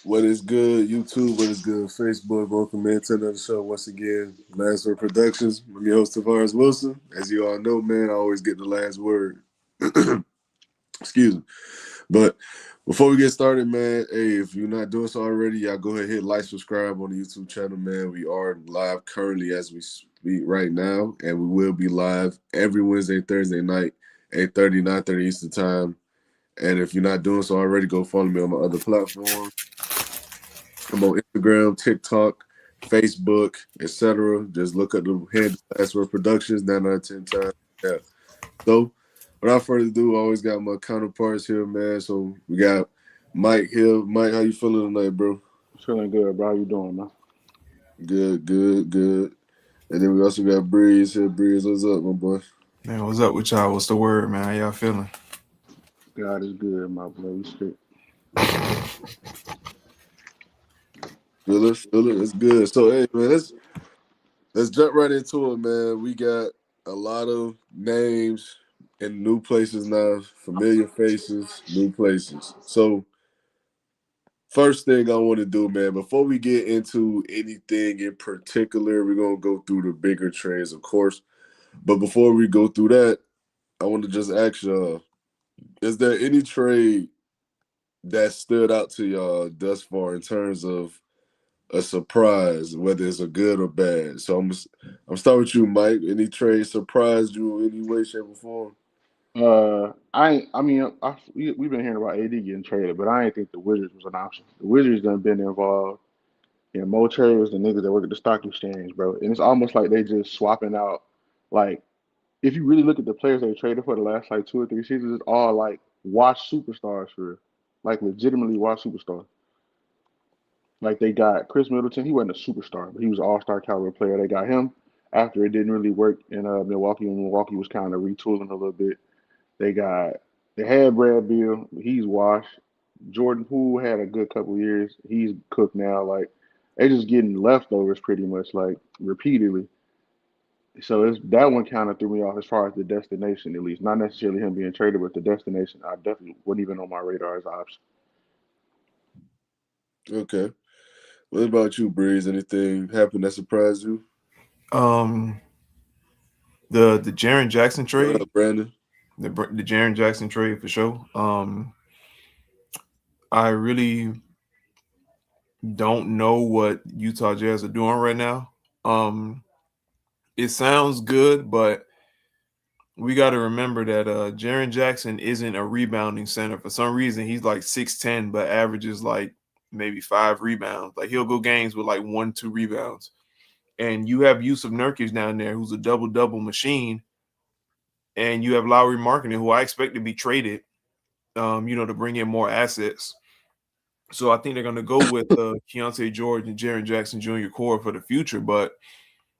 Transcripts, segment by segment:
What is good, YouTube? What is good, Facebook? Welcome into another show once again. LastWord Productions. I'm your host, Tavares Wilson. As you all know, man, I always get the last word. Excuse me. But before we get started, man, hey, if you're not doing so already, y'all go ahead and hit like, subscribe on the YouTube channel, man. We are live currently as we speak right now, and we will be live every Wednesday, Thursday night, 8:30, 9:30 Eastern Time. And if you're not doing so already, go follow me on my other platforms. I'm on Instagram, TikTok, Facebook, etc. Just look at the handle LastWord Productions 9 out of 10 times. Yeah. So without further ado, I always got my counterparts here, man. So we got Mike here. Mike, how you feeling tonight, bro? Feeling good, bro. How you doing, man? Good, good, good. And then we also got Breeze here. Breeze, what's up, my boy? Man, what's up with y'all? What's the word, man? How y'all feeling? God is good, my boy. We straight. Feel it, feel it. It's good. So hey, man, let's jump right into it, man. We got a lot of names in new places now, familiar faces, new places. So, first thing I want to do, man, before we get into anything in particular, we're going to go through the bigger trends, of course. But before we go through that, I want to just ask y'all, is there any trade that stood out to y'all thus far in terms of a surprise, whether it's a good or bad? So I'm start with you, Mike. Any trade surprised you in any way, shape, or form? We've been hearing about AD getting traded, but I ain't think the Wizards was an option. The Wizards done been involved in more trades than niggas that work at the stock exchange, bro. And it's almost like they just swapping out. Like, if you really look at the players they traded for the last like 2 or 3 seasons, it's all like washed superstars for real. Like legitimately washed superstars. Like they got Chris Middleton. He wasn't a superstar, but he was an all-star caliber player. They got him after it didn't really work in Milwaukee, when Milwaukee was kind of retooling a little bit. They got they had Brad Beal. He's washed. Jordan Poole had a good couple years. He's cooked now. Like they just getting leftovers pretty much like repeatedly. So that one kind of threw me off as far as the destination, at least. Not necessarily him being traded, but the destination. I definitely wasn't even on my radar as an option. Okay. What about you, Breeze? Anything happened that surprised you? Um, the Jaren Jackson What trade, up, Brandon? the Jaren Jackson trade for sure. I really don't know what Utah Jazz are doing right now. Um, it sounds good, but we got to remember that Jaren Jackson isn't a rebounding center. For some reason, he's like 6'10", but averages like maybe 5 rebounds. Like he'll go games with like 1, 2 rebounds. And you have Yusuf Nurkic down there, who's a double-double machine, and you have Lowry Marketing, who I expect to be traded, to bring in more assets. So I think they're going to go with Keontae George and Jaren Jackson Jr. core for the future. But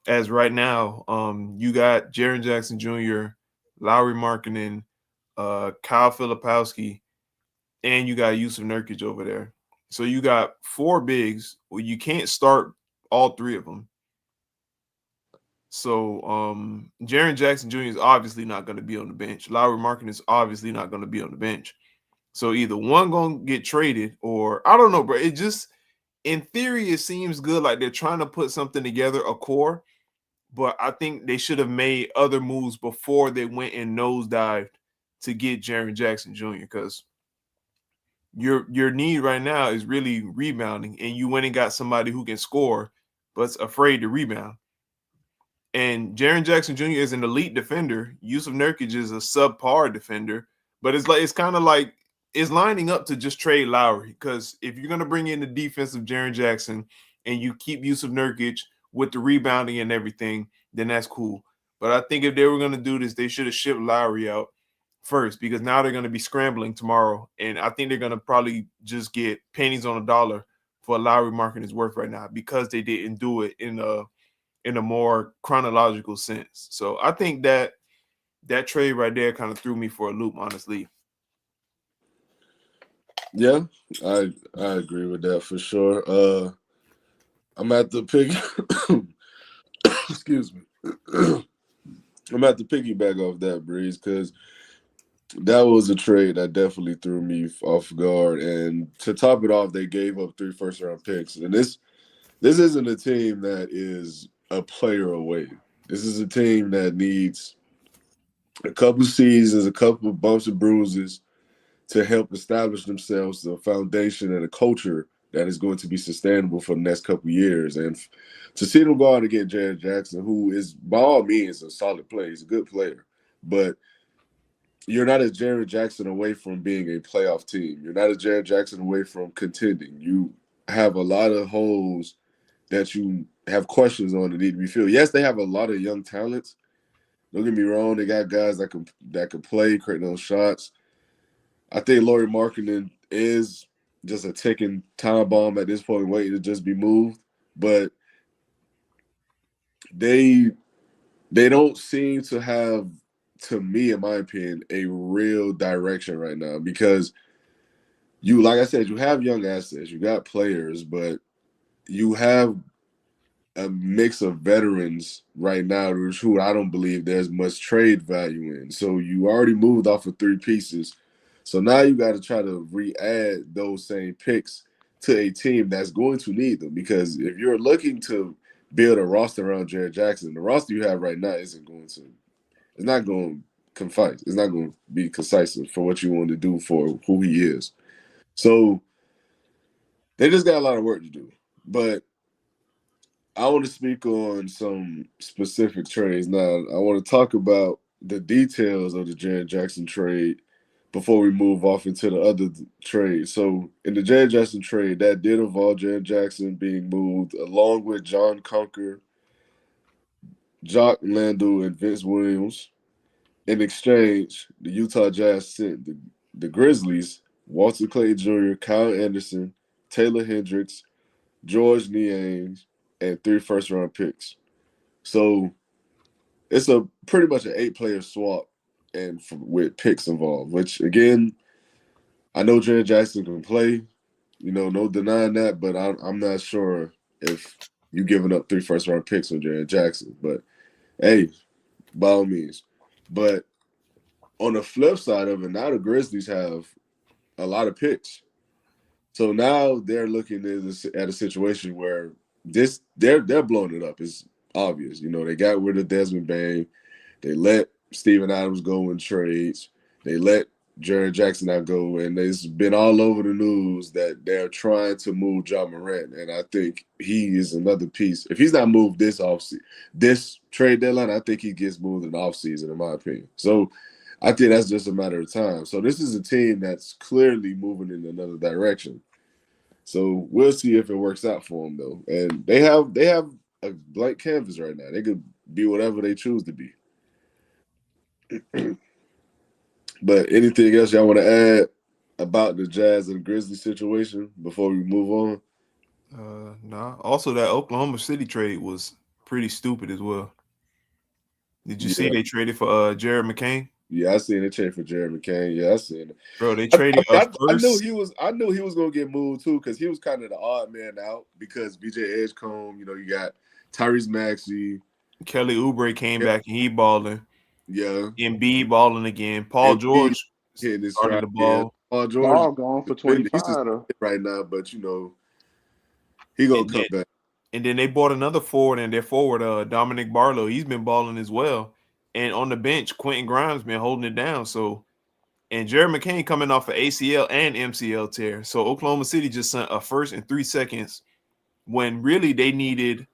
as right now, you got Jaren Jackson Jr., Lowry Marketing, Kyle Filipowski, and you got Yusuf Nurkic over there. So you got 4 bigs. Well, you can't start all 3 of them. So Jaren Jackson Jr. is obviously not going to be on the bench. Lowry Marketing is obviously not going to be on the bench. So either one going to get traded, or I don't know, bro. It just, in theory, it seems good. Like they're trying to put something together, a core. But I think they should have made other moves before they went and nosedived to get Jaren Jackson Jr. Because your need right now is really rebounding, and you went and got somebody who can score but's afraid to rebound. And Jaren Jackson Jr. is an elite defender. Yusuf Nurkic is a subpar defender. But it's kind of like it's lining up to just trade Lowry, because if you're gonna bring in the defensive Jaren Jackson and you keep Yusuf Nurkic with the rebounding and everything, then that's cool. But I think if they were gonna do this, they should have shipped Lowry out first, because now they're gonna be scrambling tomorrow, and I think they're gonna probably just get pennies on a dollar for Lowry marking his worth right now, because they didn't do it in a more chronological sense. So I think that trade right there kind of threw me for a loop, honestly. Yeah, I agree with that for sure. I'm at the pick. Excuse me. I'm at the piggyback off that, Breeze, because That was a trade that definitely threw me off guard. And to top it off, they gave up 3 first round picks. And this isn't a team that is a player away. This is a team that needs a couple seasons, a couple of bumps and bruises to help establish themselves a foundation and a culture that is going to be sustainable for the next couple of years. And to see them go out and get Jared Jackson, who is by all means a solid player, he's a good player, but you're not a Jared Jackson away from being a playoff team. You're not a Jared Jackson away from contending. You have a lot of holes that you have questions on that need to be filled. Yes, they have a lot of young talents. Don't get me wrong; they got guys that can play, create those shots. I think Laurie Markkinen is just a ticking time bomb at this point, waiting to just be moved. But they they don't seem to have, to me, in my opinion, a real direction right now because you, like I said, you have young assets, you got players, but you have a mix of veterans right now, who I don't believe there's much trade value in. So you already moved off of 3 pieces. So now you got to try to re-add those same picks to a team that's going to need them. Because if you're looking to build a roster around Jared Jackson, the roster you have right now it's not going to confine. It's not going to be concise for what you want to do for who he is. So they just got a lot of work to do. But I want to speak on some specific trades now. I want to talk about the details of the Jared Jackson trade before we move off into the other trade. So, in the Jared Jackson trade, that did involve Jared Jackson being moved along with John Conker, Jock Landale, and Vince Williams. In exchange, the Utah Jazz sent the Grizzlies Walter Clayton Jr., Kyle Anderson, Taylor Hendricks, George Niang, and 3 first round picks. So it's a pretty much an 8 player swap and with picks involved, which again, I know Jared Jackson can play, no denying that, but I'm not sure if you giving up 3 first round picks on Jared Jackson. But hey, by all means. But on the flip side of it, now the Grizzlies have a lot of picks. So now they're looking at a situation where they're blowing it up. It's obvious. They got rid of Desmond Bain. They let Steven Adams go in trades. They let Jared Jackson out go, and it's been all over the news that they're trying to move John Morant. And I think he is another piece. If he's not moved this trade deadline, I think he gets moved in the offseason, in my opinion. So I think that's just a matter of time. So this is a team that's clearly moving in another direction. So we'll see if it works out for them, though. And they have a blank canvas right now. They could be whatever they choose to be. But anything else y'all want to add about the Jazz and Grizzlies situation before we move on? Nah. Also, that Oklahoma City trade was pretty stupid as well. Did you see Yeah, they traded for Jared McCain? yeah, I seen a trade for Jared McCain. Yeah, I seen it. Bro, they I, traded a I knew first. he was gonna get moved too because he was kind of the odd man out because BJ Edgecombe. You got Tyrese Maxey. Kelly Oubre came Yeah, back and he balling. yeah, Embiid balling again. Paul and he George hitting his started stride. the Yeah, ball. Paul George, Ball gone for he's 25 just though. right now, but he gonna And come then back. and then they bought another forward, and their forward, Dominic Barlow, he's been balling as well. And on the bench, Quentin Grimes been holding it down. So, and Jared McCain coming off an ACL and MCL tear. So Oklahoma City just sent a first and 3 seconds when really they needed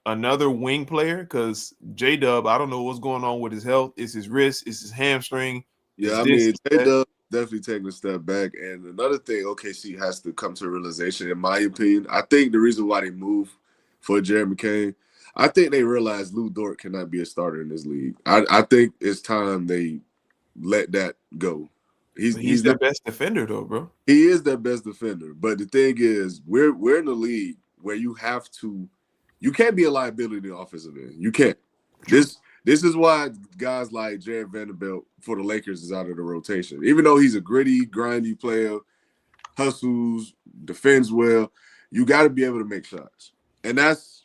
another wing player because J Dub, I don't know what's going on with his health. It's his wrist, it's his hamstring, Yeah, it's I this, mean, it's J that. Dub definitely taking a step back. And another thing OKC has to come to a realization, in my opinion, I think the reason why they moved for Jared McCain, I think they realized Lou Dort cannot be a starter in this league. I think it's time they let that go. He's But he's he's their not best defender, though, bro. he is their best defender. But the thing is, we're in a league where you can't be a liability in the offensive end. You can't. True. This is why guys like Jared Vanderbilt for the Lakers is out of the rotation. Even though he's a gritty, grindy player, hustles, defends well, you got to be able to make shots. And that's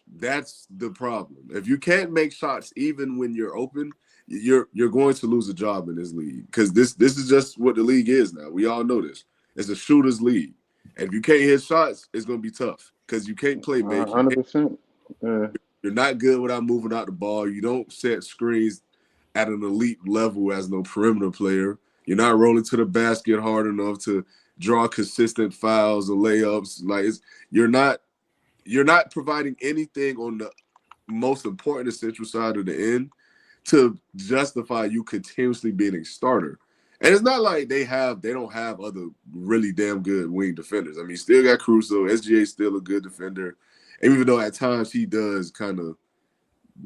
the problem. If you can't make shots even when you're open, you're going to lose a job in this league because this is just what the league is now. We all know this. It's a shooters league, and if you can't hit shots, it's going to be tough because you can't play make. 100%. Yeah. You're not good without moving out the ball. You don't set screens at an elite level as no perimeter player. You're not rolling to the basket hard enough to draw consistent fouls or layups. You're not providing anything on the most important essential side of the end to justify you continuously being a starter. And it's not like they don't have other really damn good wing defenders. I mean, still got Caruso. SGA still a good defender. And even though at times he does kind of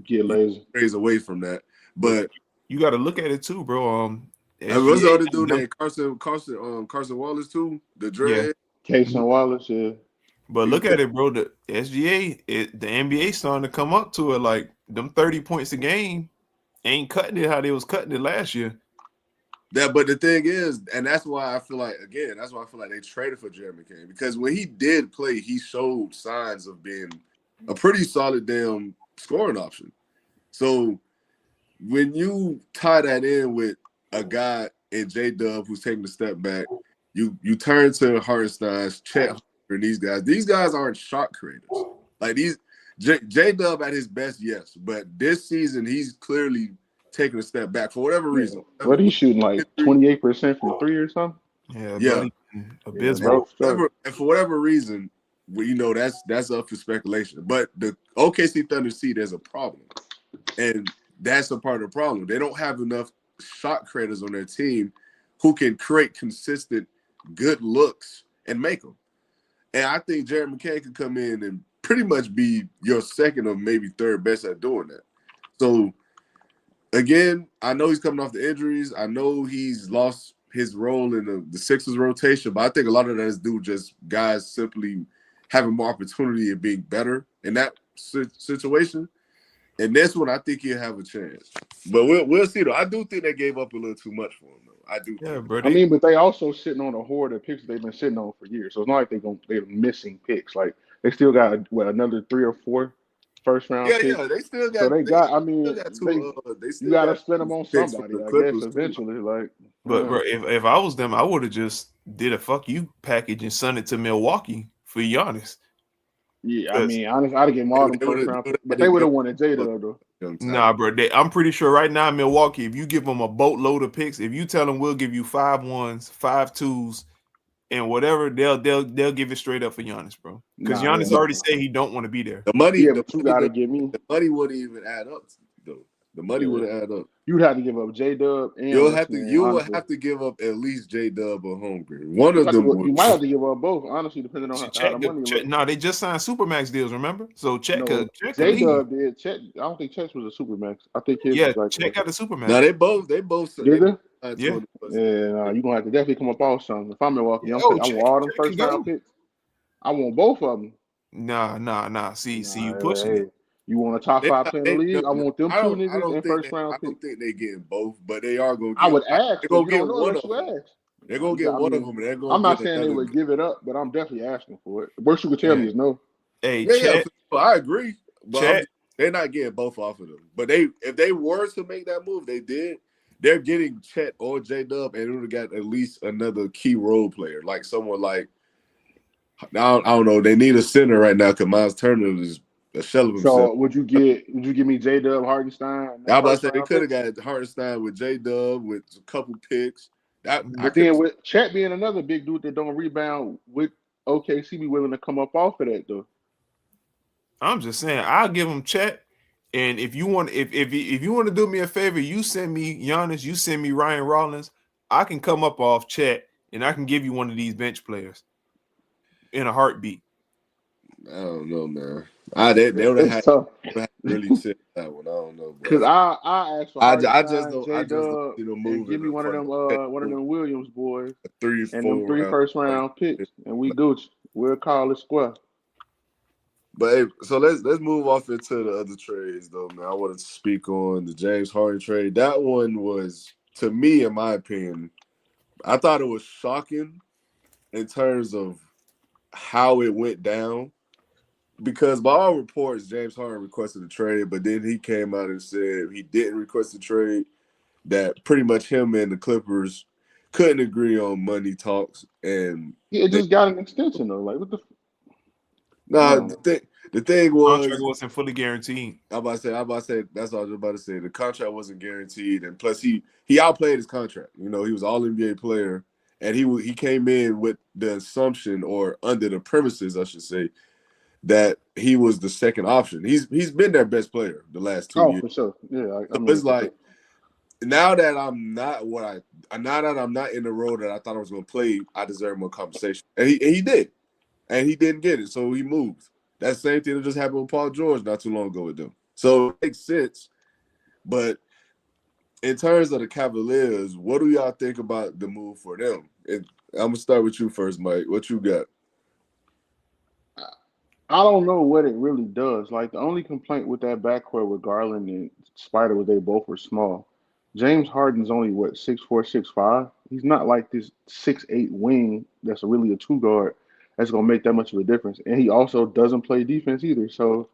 get lazy, stays away from that. But you got to look at it too, bro. what's the other dude named Carson Wallace too? The dread. Casey Wallace, yeah. But look at it, bro. The SGA, the NBA starting to come up to it. Like them 30 points a game ain't cutting it how they was cutting it last year. But the thing is, and that's why I feel like they traded for Jeremy Kane because when he did play, he showed signs of being a pretty solid damn scoring option. So when you tie that in with a guy in J-Dub who's taking a step back, you turn to Hartenstein, Chet and these guys aren't shot creators. Like these J-Dub at his best, yes, but this season he's clearly taking a step back for whatever reason. What he's shooting like 28% from three or something? Yeah. Abysmal. And for whatever reason, that's up for speculation. But the OKC Thunder see there's a problem. And that's a part of the problem. They don't have enough shot creators on their team who can create consistent good looks and make them. And I think Jared McCain could come in and pretty much be your second or maybe third best at doing that. So, again, I know he's coming off the injuries. I know he's lost his role in the Sixers rotation, but I think a lot of that is due just guys simply having more opportunity and being better in that situation. And this one, I think he'll have a chance. But we'll see, though. I do think they gave up a little too much for him, though. I do. Yeah, bro. I mean, but they also sitting on a horde of picks they've been sitting on for years. So it's not like they're missing picks. Like they still got another 3 or 4 first round picks. Yeah, they still got. So they got. I mean, you got to spend them on somebody, I guess. Eventually, like. But bro, if I was them, I would have just did a fuck you package and sent it to Milwaukee for Giannis. Yeah, I mean, honestly, I'd have given all them first round picks, but they would have wanted Jada though. Nah, bro. I'm pretty sure right now in Milwaukee, if you give them a boatload of picks, if you tell them we'll give you 5 1s, 5 2s, and whatever, they'll give it straight up for Giannis, bro. Because Giannis already said he don't want to be there. The money, but you gotta give me. The money wouldn't even add up, though. The money wouldn't add up. You'd have to give up J-Dub and you will have to give up at least J-Dub or Holmgren. One of them. You might have to give up both, honestly, depending on how the money. No, they just signed Supermax deals, remember? So Chet could J-Dub did. Chet, I don't think Chet was a Supermax. I think his was like Chet got a Supermax. No, they both. Did they? Yeah. You're gonna have to definitely come up off something. If I'm Milwaukee, I want all them first round picks. I want both of them. Nah. See, you pushing it. You want a top 5 player in the league? I want them 2 niggas in first round picks. I don't think they're getting both, but they are going to get. I would ask. They're going to get one of them. They're going to get one of them. And they're going I'm not saying they would give it up, but I'm definitely asking for it. The worst you could tell me is no. Hey, I agree. But they're not getting both off of them. But if they were to make that move, they did. They're getting Chet or J-Dub, and it would have got at least another key role player, like someone like. I don't know. They need a center right now because Miles Turner is a shell of himself. So would you give me J-Dub, Hartenstein? I was about to say they could have got Hartenstein with J-Dub with a couple picks. But then with Chet being another big dude that don't rebound, with OKC be willing to come up off of that though. I'm just saying I'll give him Chet, and if you want to do me a favor, you send me Giannis, you send me Ryan Rollins. I can come up off Chet, and I can give you one of these bench players in a heartbeat. I don't know, man. They would have had to really sit that one. I don't know, because I asked for I just don't move. Give me one of them Williams boys, a 3 and them 3 first round picks, and we Gucci. We'll call it square. But hey, so let's move off into the other trades, though, man. I want to speak on the James Harden trade. That one was, to me, in my opinion, I thought it was shocking in terms of how it went down. because by all reports, James Harden requested a trade, but then he came out and said he didn't request a trade. That pretty much him and the Clippers couldn't agree on money talks, and Yeah, it they just got an extension though. Like what the? nah. No. The thing Contract was, wasn't fully guaranteed. I'm about to say that's what I was about to say. The contract wasn't guaranteed, and plus he outplayed his contract. He was all NBA player, and he came in with the assumption or under the premises, I should say, that he was the second option. He's been their best player the last two Oh, years. for sure. Yeah, I So mean it's for sure. like now that I'm not now that I'm not in the role that I thought I was going to play, I deserve more compensation, and he did, and he didn't get it, so he moved. That same thing that just happened with Paul George not too long ago with them. So it makes sense, but in terms of the Cavaliers, what do y'all think about the move for them? I'm gonna start with you first, Mike. What you got? I don't know what it really does. Like the only complaint with that backcourt with Garland and Spider was they both were small. James Harden's only what 6'4", 6'5". He's not like this 6'8" wing that's really a two guard that's gonna make that much of a difference. And he also doesn't play defense either. So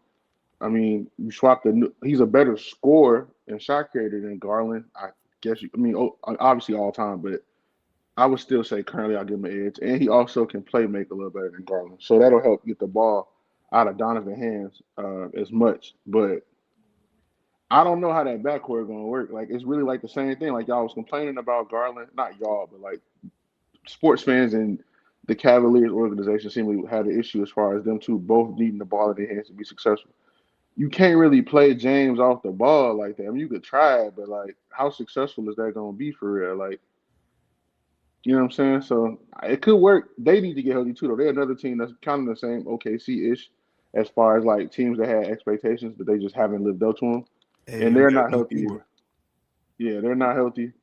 I mean, you swap he's a better scorer and shot creator than Garland. I guess I mean, obviously all time, but I would still say currently I'll give him an edge. And he also can play make a little better than Garland. So that'll help get the ball out of Donovan's hands as much. But I don't know how that backcourt gonna work. Like it's really like the same thing. Like y'all was complaining about Garland, not y'all, but like sports fans and the Cavaliers organization seemingly had an issue as far as them two both needing the ball in their hands to be successful. You can't really play James off the ball like that. I mean, you could try it, but like, how successful is that gonna be for real? Like, you know what I'm saying? So it could work. They need to get healthy too, though. They're another team that's kind of the same OKC ish as far as like teams that had expectations, but they just haven't lived up to them. Hey, And we they're got not no healthy Cuba. either. Yeah, they're not healthy.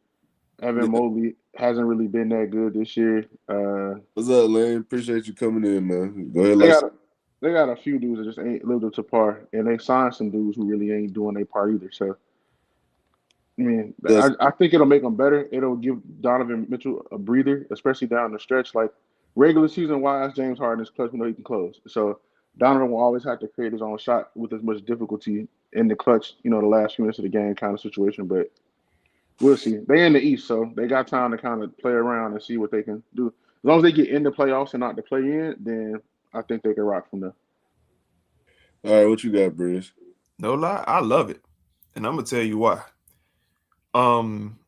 Evan Yeah. Mobley hasn't really been that good this year. What's up, Lane? Appreciate you coming in, man. Go ahead, They like. got a, they got a few dudes that just ain't lived up to par, and they signed some dudes who really ain't doing their part either. So I mean, Yes. I think it'll make them better. It'll give Donovan Mitchell a breather, especially down the stretch. Like regular season wise, James Harden is clutch. We know he can close. So Donovan will always have to create his own shot with as much difficulty in the clutch. The last few minutes of the game kind of situation. But we'll see. They in the East, so they got time to kind of play around and see what they can do. As long as they get in the playoffs and not to play in, then I think they can rock from there. All right, what you got, Briz? No lie, I love it, and I'm gonna tell you why. Um,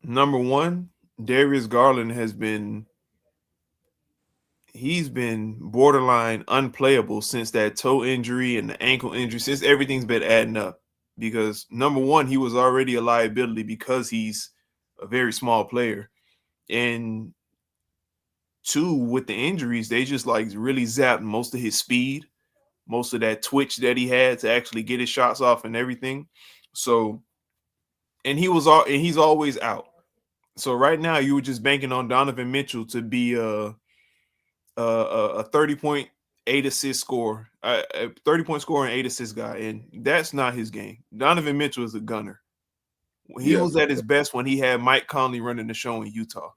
Number one, Darius Garland he's been borderline unplayable since that toe injury and the ankle injury, since everything's been adding up. Because number one, he was already a liability because he's a very small player. And two, with the injuries, they just like really zapped most of his speed, most of that twitch that he had to actually get his shots off and everything. So, and he's always out. So right now you were just banking on Donovan Mitchell to be a 30.8 assist score, a 30-point score and 8 assist guy, and that's not his game. Donovan Mitchell is a gunner. He Yeah, was at his best when he had Mike Conley running the show in Utah.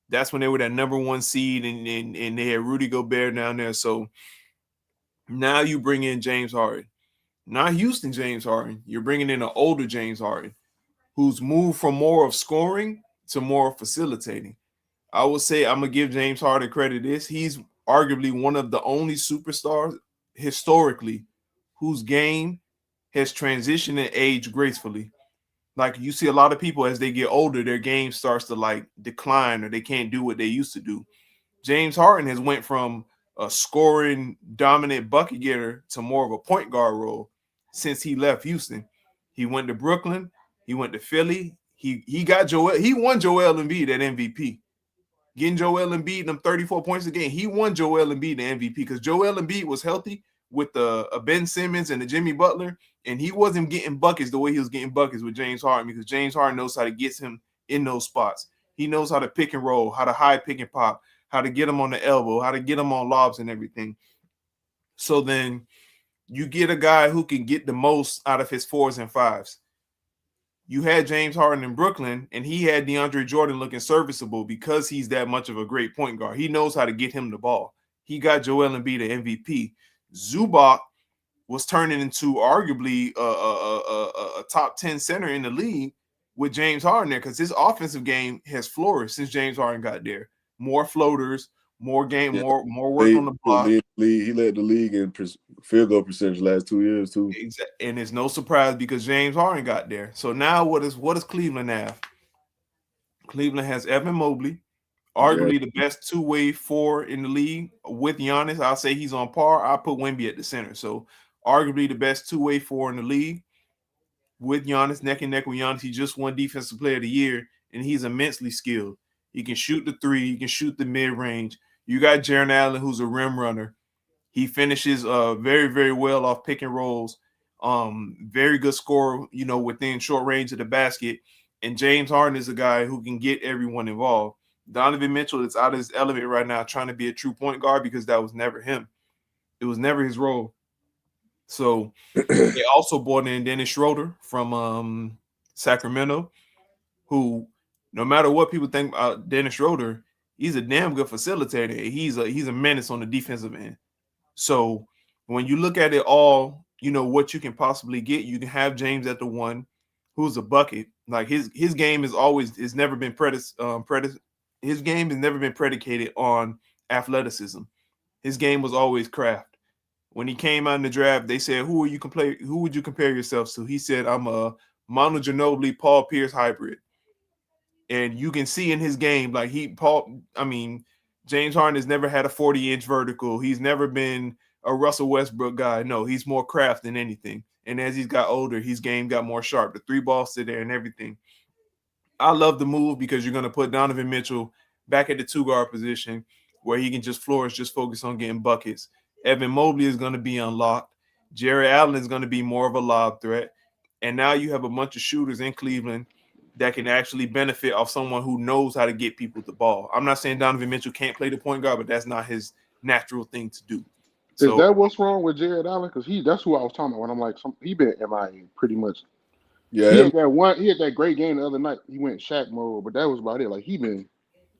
That's when they were that number one seed, and they had Rudy Gobert down there. So now you bring in James Harden, not Houston James Harden. You're bringing in an older James Harden who's moved from more of scoring to more of facilitating. I would say I'm gonna give James Harden credit. He's arguably one of the only superstars historically whose game has transitioned and aged gracefully. Like you see a lot of people as they get older, their game starts to like decline or they can't do what they used to do. James Harden has went from a scoring dominant bucket getter to more of a point guard role since he left Houston. He went to Brooklyn, he went to Philly. He won Joel Embiid at MVP. Getting Joel Embiid them 34 points a game. He won Joel Embiid the MVP because Joel Embiid was healthy with the Ben Simmons and the Jimmy Butler, and he wasn't getting buckets the way he was getting buckets with James Harden because James Harden knows how to get him in those spots. He knows how to pick and roll, how to high pick and pop, how to get him on the elbow, how to get him on lobs and everything. So then you get a guy who can get the most out of his fours and fives. You had James Harden in Brooklyn, and he had DeAndre Jordan looking serviceable because he's that much of a great point guard. He knows how to get him the ball. He got Joel Embiid the MVP. Zubac was turning into arguably a top 10 center in the league with James Harden there, because his offensive game has flourished since James Harden got there. More floaters, more game, Yeah, more work on the block. he led the league in field goal percentage last 2 years too. And it's no surprise because James Harden got there. So now what does Cleveland have? Cleveland has Evan Mobley, Yeah, arguably the best two-way four in the league with Giannis. I'll say he's on par. I'll put Wemby at the center. So arguably the best two-way four in the league with Giannis, neck and neck with Giannis. He just won Defensive Player of the Year, and he's immensely skilled. He can shoot the three. He can shoot the mid-range. You got Jaren Allen, who's a rim runner. He finishes very, very well off pick and rolls. Very good scorer, within short range of the basket. And James Harden is a guy who can get everyone involved. Donovan Mitchell is out of his element right now trying to be a true point guard because that was never him. It was never his role. So they also brought in Dennis Schroeder from Sacramento, who, no matter what people think about Dennis Schroeder, he's a damn good facilitator. He's a menace on the defensive end. So when you look at it all, what you can possibly get. You can have James at the one, who's a bucket. Like his game is never been his game has never been predicated on athleticism. His game was always craft. When he came out in the draft, they said, Who would you compare yourselves to?" He said, "I'm a Manu Ginobili, Paul Pierce hybrid." And you can see in his game, like James Harden has never had a 40-inch vertical. He's never been a Russell Westbrook guy. No, he's more craft than anything. And as he's got older, his game got more sharp. The three balls sit there and everything. I love the move because you're going to put Donovan Mitchell back at the two guard position where he can just flourish, just focus on getting buckets. Evan Mobley is going to be unlocked. Jerry Allen is going to be more of a lob threat. And now you have a bunch of shooters in Cleveland that can actually benefit off someone who knows how to get people the ball. I'm not saying Donovan Mitchell can't play the point guard, but that's not his natural thing to do. Is So that what's wrong with Jared Allen? Because that's who I was talking about when I'm like, he been MIA pretty much. yeah, He had that great game the other night. He went Shaq mode, but that was about it. Like he been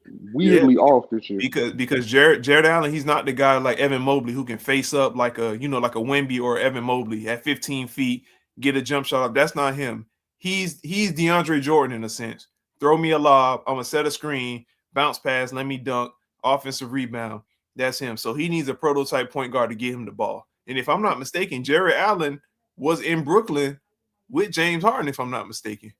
yeah, weirdly off this year. because Jared Allen, he's not the guy like Evan Mobley who can face up like a Wemby or Evan Mobley at 15 feet, get a jump shot up. That's not him. He's DeAndre Jordan in a sense. Throw me a lob, I'm gonna set a screen, bounce pass, let me dunk, offensive rebound. That's him. So he needs a prototype point guard to get him the ball. And if I'm not mistaken, Jared Allen was in Brooklyn with James Harden, if I'm not mistaken.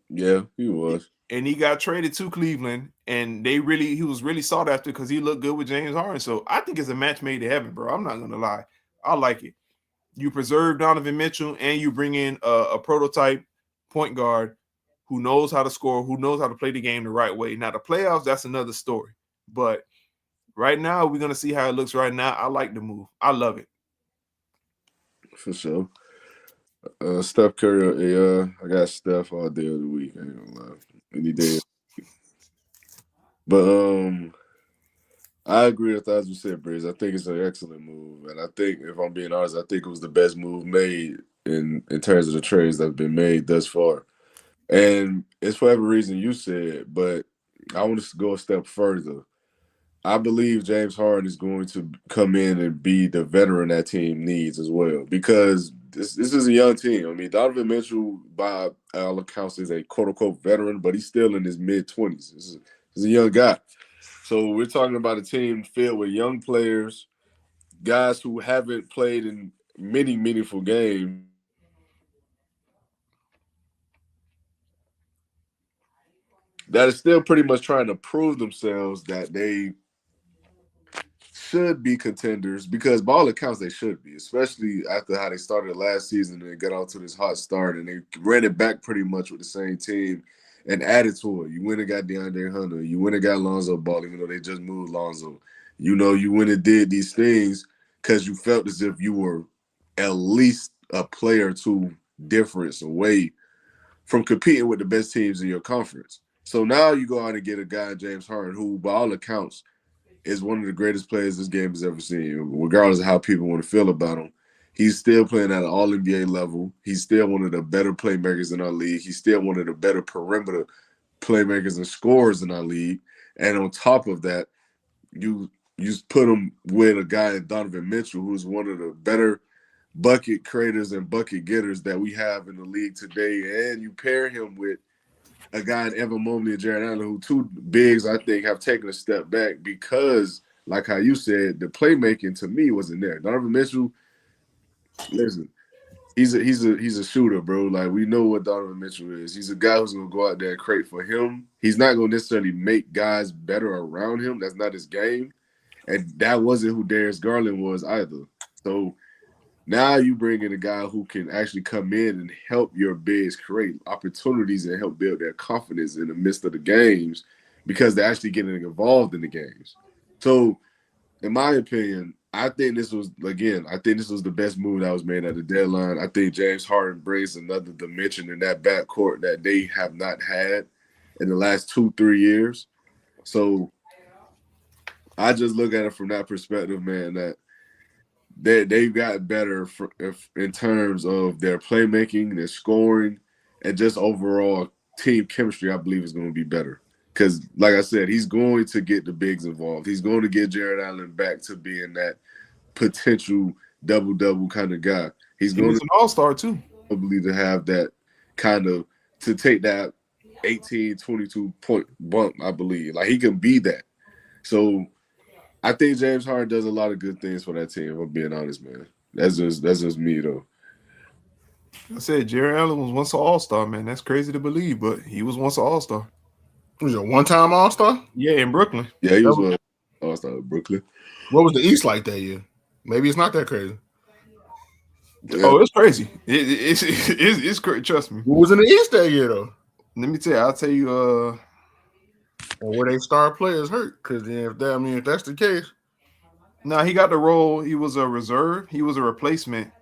yeah, he was. And he got traded to Cleveland, and he was really sought after because he looked good with James Harden. So I think it's a match made in heaven, bro. I'm not gonna lie, I like it. You preserve Donovan Mitchell, and you bring in a prototype point guard who knows how to score, who knows how to play the game the right way. Now the playoffs, that's another story. But right now, we're gonna see how it looks. Right now, I like the move. I love it. For sure. Steph Curry, I got Steph all day of the week. I ain't gonna lie, any day. But I agree with 1,000%, Briz. I think it's an excellent move, and I think, if I'm being honest, I think it was the best move made in terms of the trades that have been made thus far. And it's for every reason you said, but I want us to go a step further. I believe James Harden is going to come in and be the veteran that team needs as well, because this is a young team. I mean, Donovan Mitchell, by all accounts, is a quote-unquote veteran, but he's still in his mid-20s. This is a young guy. So we're talking about a team filled with young players, guys who haven't played in many meaningful games, that is still pretty much trying to prove themselves that they should be contenders, because by all accounts they should be, especially after how they started last season and got off to this hot start, and they ran it back pretty much with the same team and added to it. You went and got DeAndre Hunter. You went and got Lonzo Ball, even though they just moved Lonzo. You went and did these things because you felt as if you were at least a player or two difference away from competing with the best teams in your conference. So now you go out and get a guy, James Harden, who, by all accounts, is one of the greatest players this game has ever seen, regardless of how people want to feel about him. He's still playing at an all-NBA level. He's still one of the better playmakers in our league. He's still one of the better perimeter playmakers and scorers in our league. And on top of that, you put him with a guy, Donovan Mitchell, who's one of the better bucket creators and bucket getters that we have in the league today, and you pair him with a guy in Evan Mobley and Jared Allen, who two bigs I think have taken a step back because, like how you said, the playmaking to me wasn't there. Donovan Mitchell, listen, he's a shooter, bro. Like we know what Donovan Mitchell is. He's a guy who's gonna go out there and create for him. He's not gonna necessarily make guys better around him. That's not his game, and that wasn't who Darius Garland was either. So now you bring in a guy who can actually come in and help your bigs create opportunities and help build their confidence in the midst of the games because they're actually getting involved in the games. So, in my opinion, I think this was the best move that was made at the deadline. I think James Harden brings another dimension in that backcourt that they have not had in the last 2-3 years. So I just look at it from that perspective, man, that they've got better in terms of their playmaking, their scoring, and just overall team chemistry. I believe is going to be better because, like I said, he's going to get the bigs involved. He's going to get Jared Allen back to being that potential double kind of guy. He's He going was to an all-star too. probably to have that kind of to take that 18, 22 point bump. I believe like he can be that. So I think James Harden does a lot of good things for that team. If I'm being honest, man. That's just me though. I said Jared Allen was once an all-star, man. That's crazy to believe, but he was once an all-star. Was it a one-time All-Star? Yeah, in Brooklyn. Yeah, he was one All-Star of Brooklyn. What was the East like that year? Maybe it's not that crazy. Yeah. Oh, it's crazy. It's crazy. Trust me. Who was in the East that year though? Let me tell you. I'll tell you. And were they star players hurt? Because if that's the case, No, he got the role. He was a reserve. He was a replacement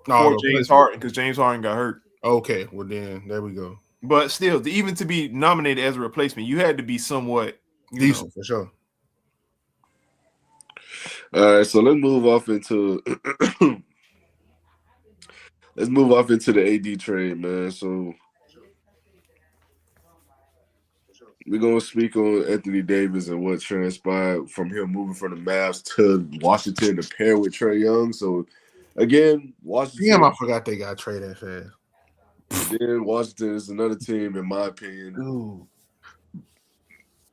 for James Harden because James Harden got hurt. Okay, well then there we go. But still, even to be nominated as a replacement, you had to be somewhat decent for sure. All right, so let's move off into the AD trade, man. So we're gonna speak on Anthony Davis and what transpired from him moving from the Mavs to Washington to pair with Trae Young. So again, Washington. Damn, I forgot they got traded fast. Then Washington is another team, in my opinion. Ooh.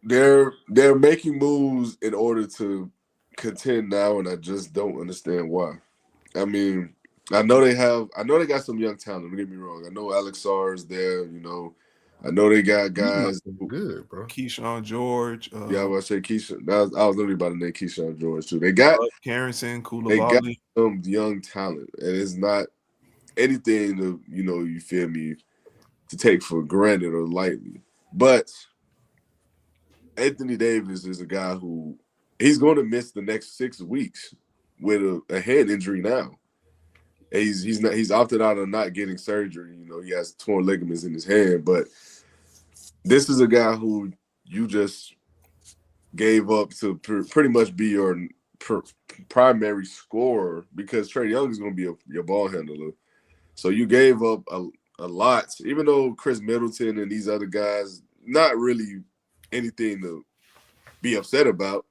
They're making moves in order to contend now, and I just don't understand why. I mean, I know they got some young talent. Don't get me wrong. I know Alex Sarr is there. You know, I know they got guys good, bro. Keyshawn George. Yeah, I was say Keyshawn. I was literally about to name Keyshawn George too. They got Carrington, they got Koulibaly. some young talent, and it's not anything to you feel me to take for granted or lightly. But Anthony Davis is a guy who he's going to miss the next 6 weeks with a head injury now. And he's opted out of not getting surgery. You know, he has torn ligaments in his hand, but this is a guy who you just gave up to pretty much be your primary scorer because Trae Young is going to be your ball handler. So you gave up a lot, even though Chris Middleton and these other guys, not really anything to be upset about.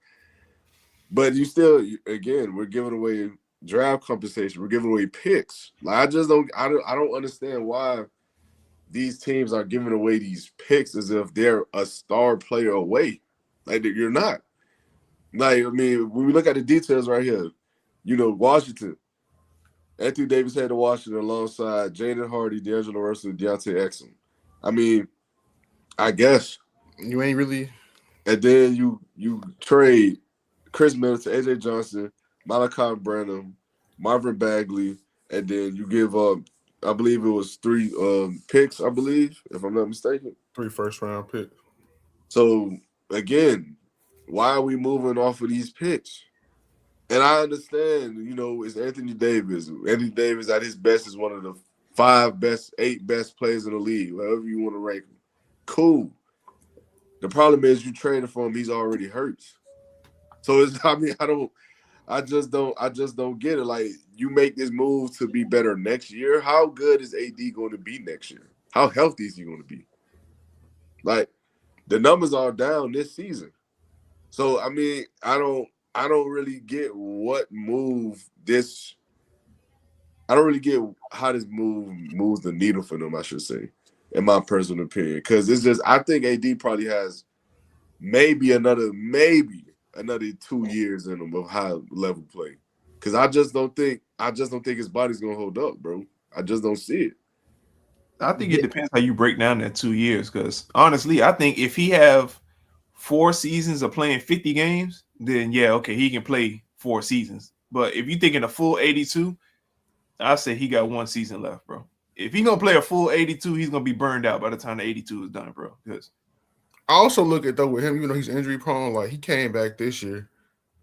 But you still, again, we're giving away draft compensation. We're giving away picks. Like I don't understand why these teams are giving away these picks as if they're a star player away. Like you're not. Like, I mean, when we look at the details right here, Washington, Anthony Davis headed to Washington alongside Jaden Hardy, D'Angelo Russell, and Deontay Exum. I mean, I guess. You ain't really. And then you trade Chris Middleton, AJ Johnson, Malachi Branham, Marvin Bagley, and then you give up, I believe it was 3 picks, I believe, if I'm not mistaken. 3 first-round picks. So, again, why are we moving off of these picks? And I understand, it's Anthony Davis. Anthony Davis at his best is one of the 8 best players in the league, whatever you want to rank him. Cool. The problem is you traded for him, he's already hurt. So I just don't get it. Like, you make this move to be better next year. How good is AD going to be next year? How healthy is he going to be? Like, the numbers are down this season. So, I mean, I don't really get what move this I don't really get how this move moves the needle for them, I should say, in my personal opinion. Because it's just I think AD probably has maybe another 2 years in him of high level play. Because I just don't think his body's gonna hold up, bro. I just don't see it. I think it depends how you break down that 2 years. Because honestly, I think if he have 4 seasons of playing 50 games, then yeah, okay, he can play 4 seasons. But if you're thinking a full 82, I say he got 1 season left, bro. If he's gonna play a full 82, he's gonna be burned out by the time the 82 is done, bro. Because I also look at though with him, he's injury prone. Like he came back this year,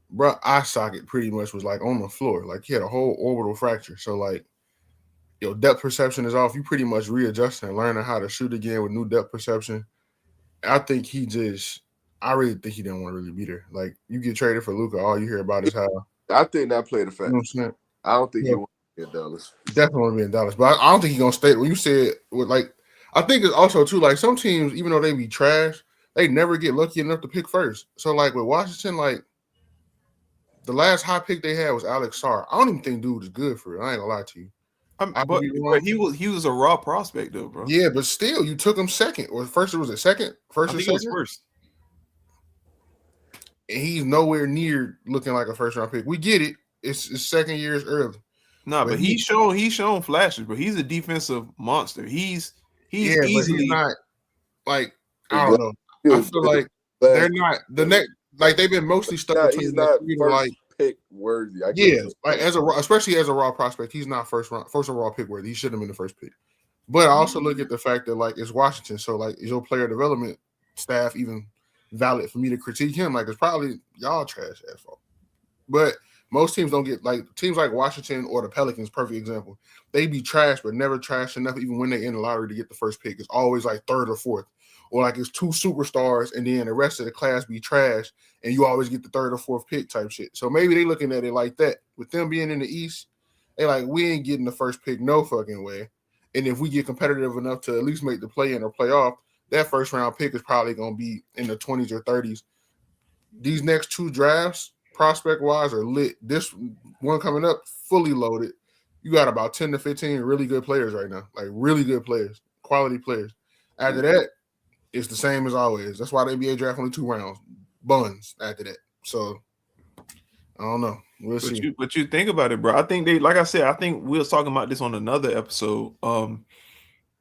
bro. Eye socket pretty much was like on the floor. Like he had a whole orbital fracture. So like your depth perception is off. You pretty much readjusting and learning how to shoot again with new depth perception. I think I really think he didn't want to really be there. Like you get traded for Luka, all you hear about is how I think that played a you know what factor. I'm saying. I don't think Yeah. he wants to be in Dallas. Definitely want to be in Dallas, but I don't think he's gonna stay. When you said with like, I think it's also too like some teams, even though they be trash, they never get lucky enough to pick first. So like with Washington, like the last high pick they had was Alex Sarr. I don't even think dude is good for it. I ain't gonna lie to you. I could be wrong. but he was a raw prospect though, bro. Yeah, but still, you took him second or first. Was it second? First I or think it was second? first. And he's nowhere near looking like a first round pick. We get it. It's his second year's early. Nah, but he's shown flashes, bro. He's a defensive monster. He's But easily he's not like I don't know. I feel like But they're not the next. Like they've been mostly stuck between. he's not first like pick worthy. like especially as a raw prospect, he's not first overall pick worthy. He shouldn't have been the first pick. But I also look at the fact that like it's Washington, so like is your player development staff even valid for me to critique him? Like it's probably y'all trash ass fault. But most teams don't get like teams like Washington or the Pelicans, perfect example. They be trash, but never trash enough, even when they in the lottery to get the first pick. It's always like third or fourth. Or like it's two superstars and then the rest of the class be trash and you always get the third or fourth pick type shit. So maybe they looking at it like that. With them being in the East, they like, we ain't getting the first pick no fucking way. And if we get competitive enough to at least make the play-in or playoff, that first round pick is probably going to be in the 20s or 30s. These next two drafts, prospect-wise, are lit. This one coming up, fully loaded. You got about 10 to 15 really good players right now, like really good players, quality players. After that, it's the same as always. That's why the NBA draft only 2 rounds. Buns after that. So, I don't know. We'll see. But you think about it, bro. I think like I said, I think we was talking about this on another episode.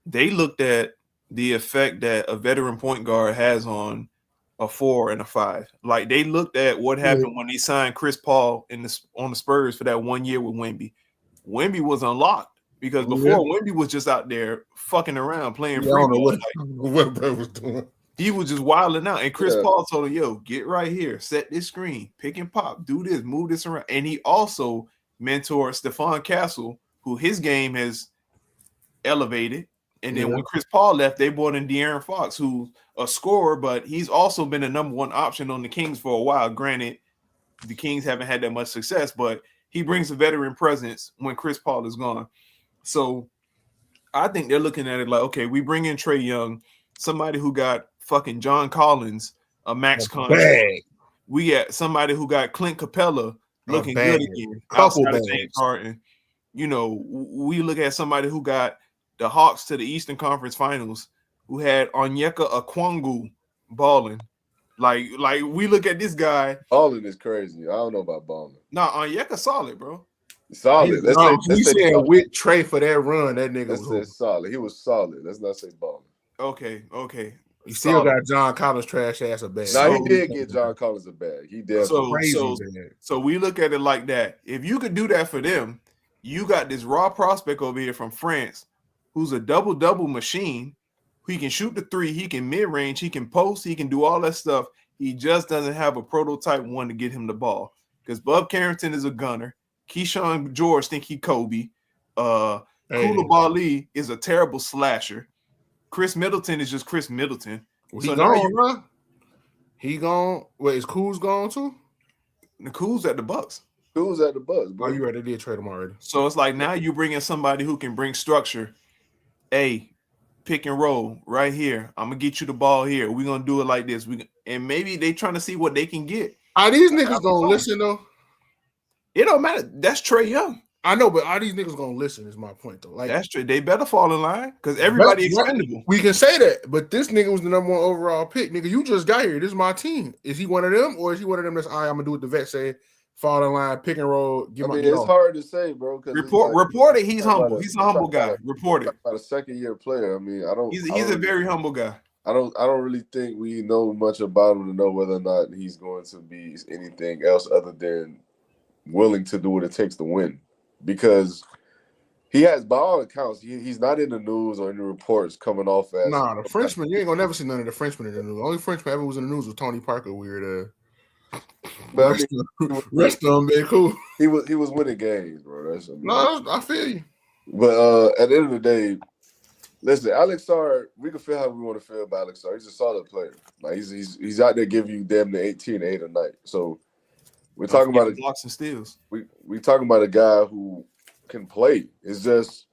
They looked at the effect that a veteran point guard has on a 4 and a 5. Like they looked at what happened when they signed Chris Paul on the Spurs for that 1 year with Wemby. Wemby was unlocked because before Wemby was just out there fucking around playing free. I don't know what bro was doing. He was just wilding out. And Chris Paul told him, yo, get right here, set this screen, pick and pop, do this, move this around. And he also mentored Stephon Castle, who his game has elevated. And then when Chris Paul left, they brought in De'Aaron Fox, who's a scorer, but he's also been a number 1 option on the Kings for a while. Granted, the Kings haven't had that much success, but he brings a veteran presence when Chris Paul is gone. So I think they're looking at it like, okay, we bring in Trae Young, somebody who got fucking John Collins, a max contract. We got somebody who got Clint Capella looking good again. Outside of James Harden. You know, we look at somebody who got the Hawks to the Eastern Conference Finals, who had Onyeka Okongwu balling. Like we look at this guy. Balling is crazy. I don't know about balling. Nah, Onyeka solid, bro. Solid. Let's say with Trae for that run, that nigga was solid. He was solid. Let's not say balling. Okay. You still got John Collins trash ass a bag. No, he did get John Collins a bag. He did. So we look at it like that. If you could do that for them, you got this raw prospect over here from France who's a double-double machine. He can shoot the 3, he can mid-range, he can post, he can do all that stuff. He just doesn't have a prototype one to get him the ball. Because Bub Carrington is a gunner. Keyshawn George think he Kobe. Koulibaly is a terrible slasher. Chris Middleton is just Chris Middleton. Well, he gone, bro. He gone. Wait, is Kuz gone too? The Kuz at the Bucks. Kuz at the Bucks, bro. Oh, you right. They did trade him already. So it's like now you bring in somebody who can bring structure. Hey, pick and roll right here. I'm gonna get you the ball here. We're gonna do it like this. And maybe they trying to see what they can get. Are these niggas gonna listen though? It don't matter. That's Trae Young. I know, but are these niggas gonna listen? Is my point though. Like That's true. They better fall in line because everybody expendable. we can say that, but this nigga was the number 1 overall pick. Nigga, you just got here. This is my team. Is he one of them, or is he one of them that's I'm gonna do what the vet say? Fall in line, pick and roll. It's hard to say, bro. Because Reported, he's humble. He's a humble guy. Reported about a second-year player. I mean, He's a very humble guy. I don't really think we know much about him to know whether or not he's going to be anything else other than willing to do what it takes to win. Because he has, by all accounts, he's not in the news or in the reports coming off as. Nah, the Frenchman, you ain't gonna never see none of the Frenchmen in the news. The only Frenchman ever was in the news was Tony Parker. Weird. But rest of them, man, cool. He was winning games, bro. I feel you. But at the end of the day, listen, Alex Sarr, we can feel how we want to feel about Alex Sarr. He's a solid player. Like he's out there giving you damn near 18 8 a night. So we're talking about blocks and steals. We talking about a guy who can play. It's just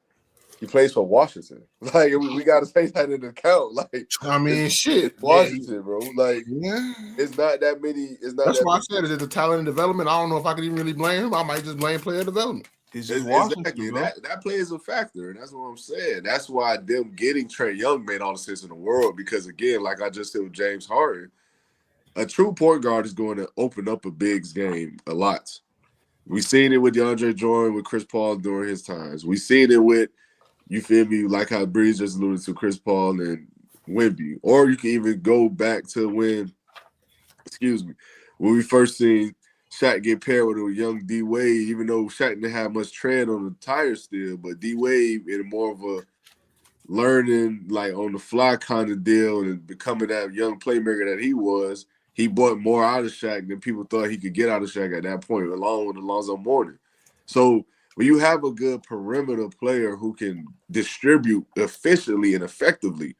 he plays for Washington. Like we got to take that into account. Like I mean, shit, Washington, bro. Like it's not that many. It's not. That's that why I said it's a talent and development. I don't know if I could even really blame him. I might just blame player development. It's just Washington, exactly. That plays a factor, and that's what I'm saying. That's why them getting Trae Young made all the sense in the world. Because again, like I just said with James Harden, a true point guard is going to open up a bigs game a lot. We've seen it with DeAndre Jordan, with Chris Paul during his times. We've seen it with, you feel me, like how Breeze just alluded to Chris Paul and Wemby. Or you can even go back to when we first seen Shaq get paired with a young D Wade, even though Shaq didn't have much tread on the tires still, but D Wade in more of a learning, like on the fly kind of deal and becoming that young playmaker that he was. He bought more out of Shaq than people thought he could get out of Shaq at that point, along with Alonzo Mourning. So when you have a good perimeter player who can distribute efficiently and effectively,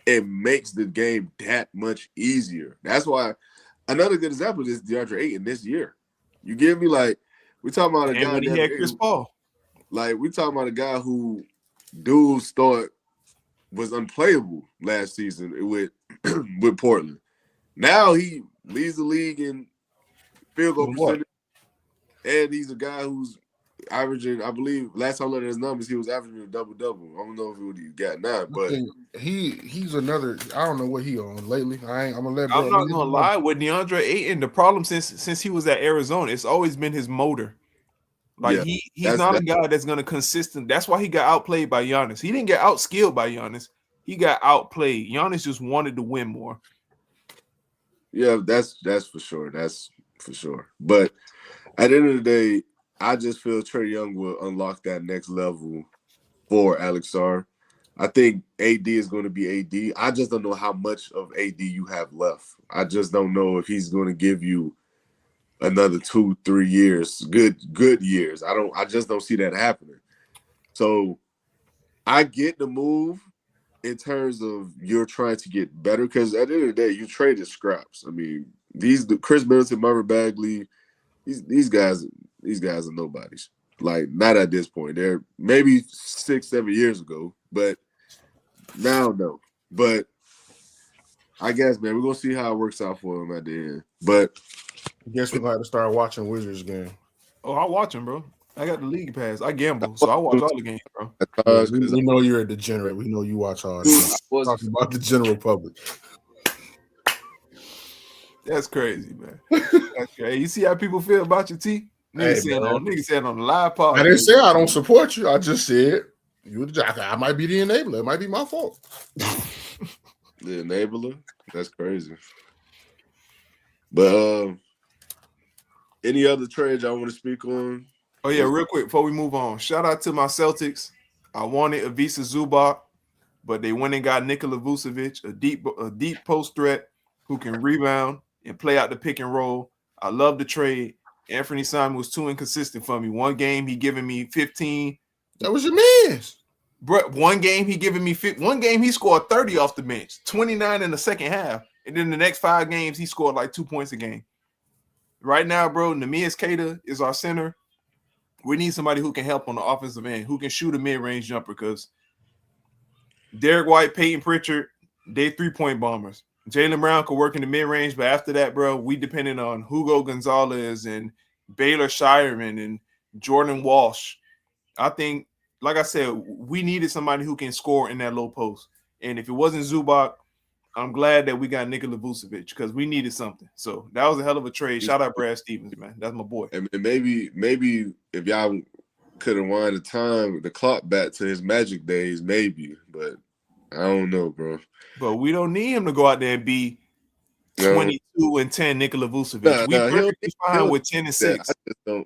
it makes the game that much easier. That's why another good example is DeAndre Ayton this year. You give me like we talking about a guy when he had Chris Paul. Like we talking about a guy who dudes thought was unplayable last season with with Portland. Now he leads the league in field goal percentage, and he's a guy who's averaging, I believe, last time I looked at his numbers, he was averaging a double-double. I don't know what he got now, but he's another. I don't know what he on lately. I'm not gonna lie with DeAndre Ayton. The problem since he was at Arizona, it's always been his motor. Like he's not a guy that's gonna consistent. That's why he got outplayed by Giannis. He didn't get outskilled by Giannis. He got outplayed. Giannis just wanted to win more. Yeah, that's for sure. That's for sure. But at the end of the day, I just feel Trae Young will unlock that next level for Alex Sarr. I think AD is going to be AD. I just don't know how much of AD you have left. I just don't know if he's going to give you another 2-3 years, good years. I just don't see that happening. So I get the move in terms of you're trying to get better, because at the end of the day, you traded scraps. I mean, the Chris Middleton, Marvin Bagley, these guys are nobodies. Like, not at this point. They're maybe 6-7 years ago, but now no. But I guess, man, we're gonna see how it works out for them at the end. But I guess we're gonna have to start watching Wizards game. Oh, I watch them, bro. I got the league pass. I gamble, so I watch all the games, bro. We know you're a degenerate. We know you watch all this. Talking about the general public. That's crazy, man. That's crazy. You see how people feel about your T? Niggas saying on the live pod. I didn't say I don't support you. I just said I might be the enabler. It might be my fault. The enabler? That's crazy. But any other trades I want to speak on? Oh, yeah, real quick before we move on. Shout out to my Celtics. I wanted Ivica Zubac, but they went and got Nikola Vucevic, a deep post threat who can rebound and play out the pick and roll. I love the trade. Anthony Simon was too inconsistent for me. One game he giving me 15. That was your man's. Bro, one game he scored 30 off the bench, 29 in the second half. And then the next 5 games, he scored like 2 points a game. Right now, bro, Neemias Queta is our center. We need somebody who can help on the offensive end, who can shoot a mid-range jumper, because Derek White, Peyton Pritchard, they 3-point bombers. Jaylen Brown could work in the mid-range, but after that, bro, we depended on Hugo Gonzalez and Baylor Shireman and Jordan Walsh I think, like I said, we needed somebody who can score in that low post. And if it wasn't Zubac, I'm glad that we got Nikola Vucevic because we needed something. So that was a hell of a trade. Shout out Brad Stevens, man. That's my boy. And maybe if y'all could have wind the clock back to his Magic days, maybe. But I don't know, bro. But we don't need him to go out there and be 22 and 10 Nikola Vucevic. We perfectly fine with 10 and 6.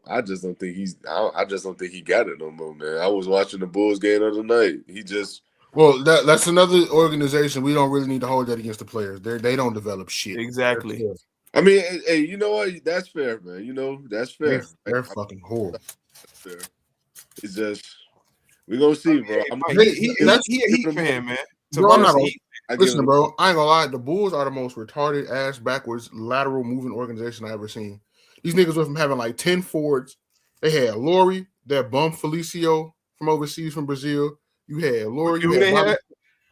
I just don't think he got it no more, man. I was watching the Bulls game the other night. He just that's another organization. We don't really need to hold that against the players. They don't develop shit. Exactly. I mean, hey, you know what? That's fair, man. You know, that's fair. They're fucking horrible. That's fair. It's just we gonna see, bro. He a Heat fan, man. Bro, I'm not listen, bro. I ain't gonna lie. The Bulls are the most retarded ass backwards lateral moving organization I ever seen. These niggas went from having like 10 forwards. They had Laurie, that bum Felicio from overseas from Brazil. You had Laurie,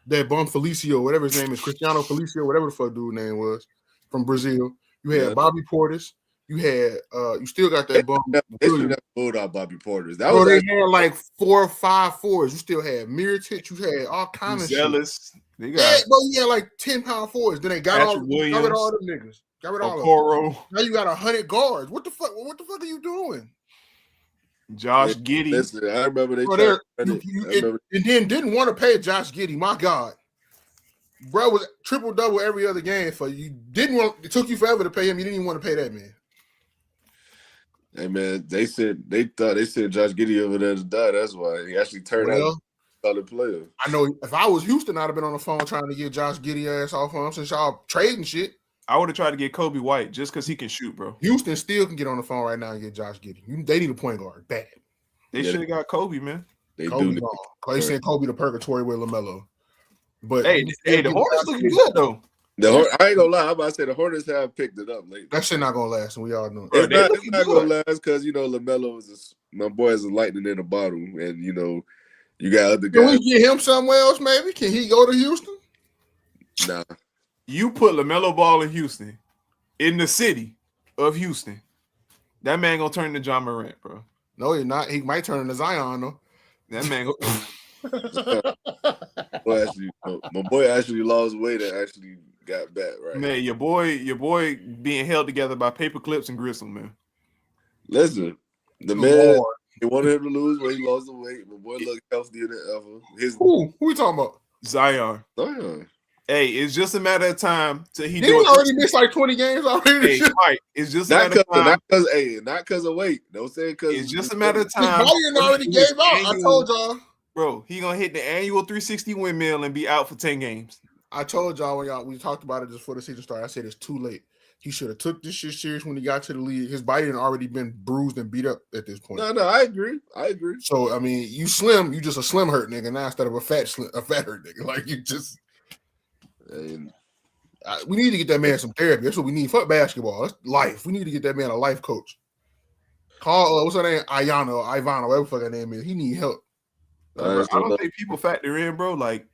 that bum Felicio, whatever his name is, Cristiano Felicio, whatever the fuck dude name was from Brazil. You had Bobby Portis. You had you still got that bum. They should have pulled out Bobby Portis. They had like 4 or 5 forwards. You still had Mirotic. You had all kinds of shit. They got you had like 10 power forwards. Then they got got rid of all them niggas. Got rid of all of them. Now you got 100 guards. What the fuck? What the fuck are you doing? Josh Giddey. Listen, I remember and then didn't want to pay Josh Giddey. My God. Bro was triple double every other game for you. It took you forever to pay him. You didn't even want to pay that man. Hey man, they sent Josh Giddey over there to die. That's why he actually turned out a solid player. I know if I was Houston, I'd have been on the phone trying to get Josh Giddey ass off him since y'all trading shit. I would have tried to get Kobe White just because he can shoot, bro. Houston still can get on the phone right now and get Josh Giddey. They need a point guard bad. They should have got Kobe, man. They sent Kobe to purgatory with LaMelo. But hey, the Hornets looking good though. I ain't gonna lie. I'm about to say the Hornets have picked it up lately. That shit not gonna last, and we all know. It's not gonna last because LaMelo is my boy is a lightning in a bottle, and you got other guys. Can we get him somewhere else? Maybe can he go to Houston? Nah. You put LaMelo Ball in Houston, in the city of Houston. That man gonna turn into John Morant, bro. No, he's not. He might turn into Zion though. That man go. My boy actually lost weight and actually got back, right? Man, your boy being held together by paper clips and gristle, man. Listen, the man, he wanted him to lose weight, he lost the weight. My boy looked healthier than ever. Who we talking about? Zion. Hey, it's just a matter of time till he already missed like 20 games already. Hey, Mike, it's just a matter of time. Not because of weight. Don't say because it's just a matter of time. His body already gave out. I told y'all. Bro, he gonna hit the annual 360 windmill and be out for 10 games. I told y'all when we talked about it just before the season started. I said it's too late. He should have took this shit serious when he got to the league. His body had already been bruised and beat up at this point. No, I agree. So I mean, you just a slim hurt nigga now instead of a fat hurt nigga. Like you just. We need to get that man some therapy. That's what we need. Fuck basketball. That's life. We need to get that man a life coach. Call what's her name? Ivana, whatever the fuck her name is. He need help. I don't think people factor in, bro. Like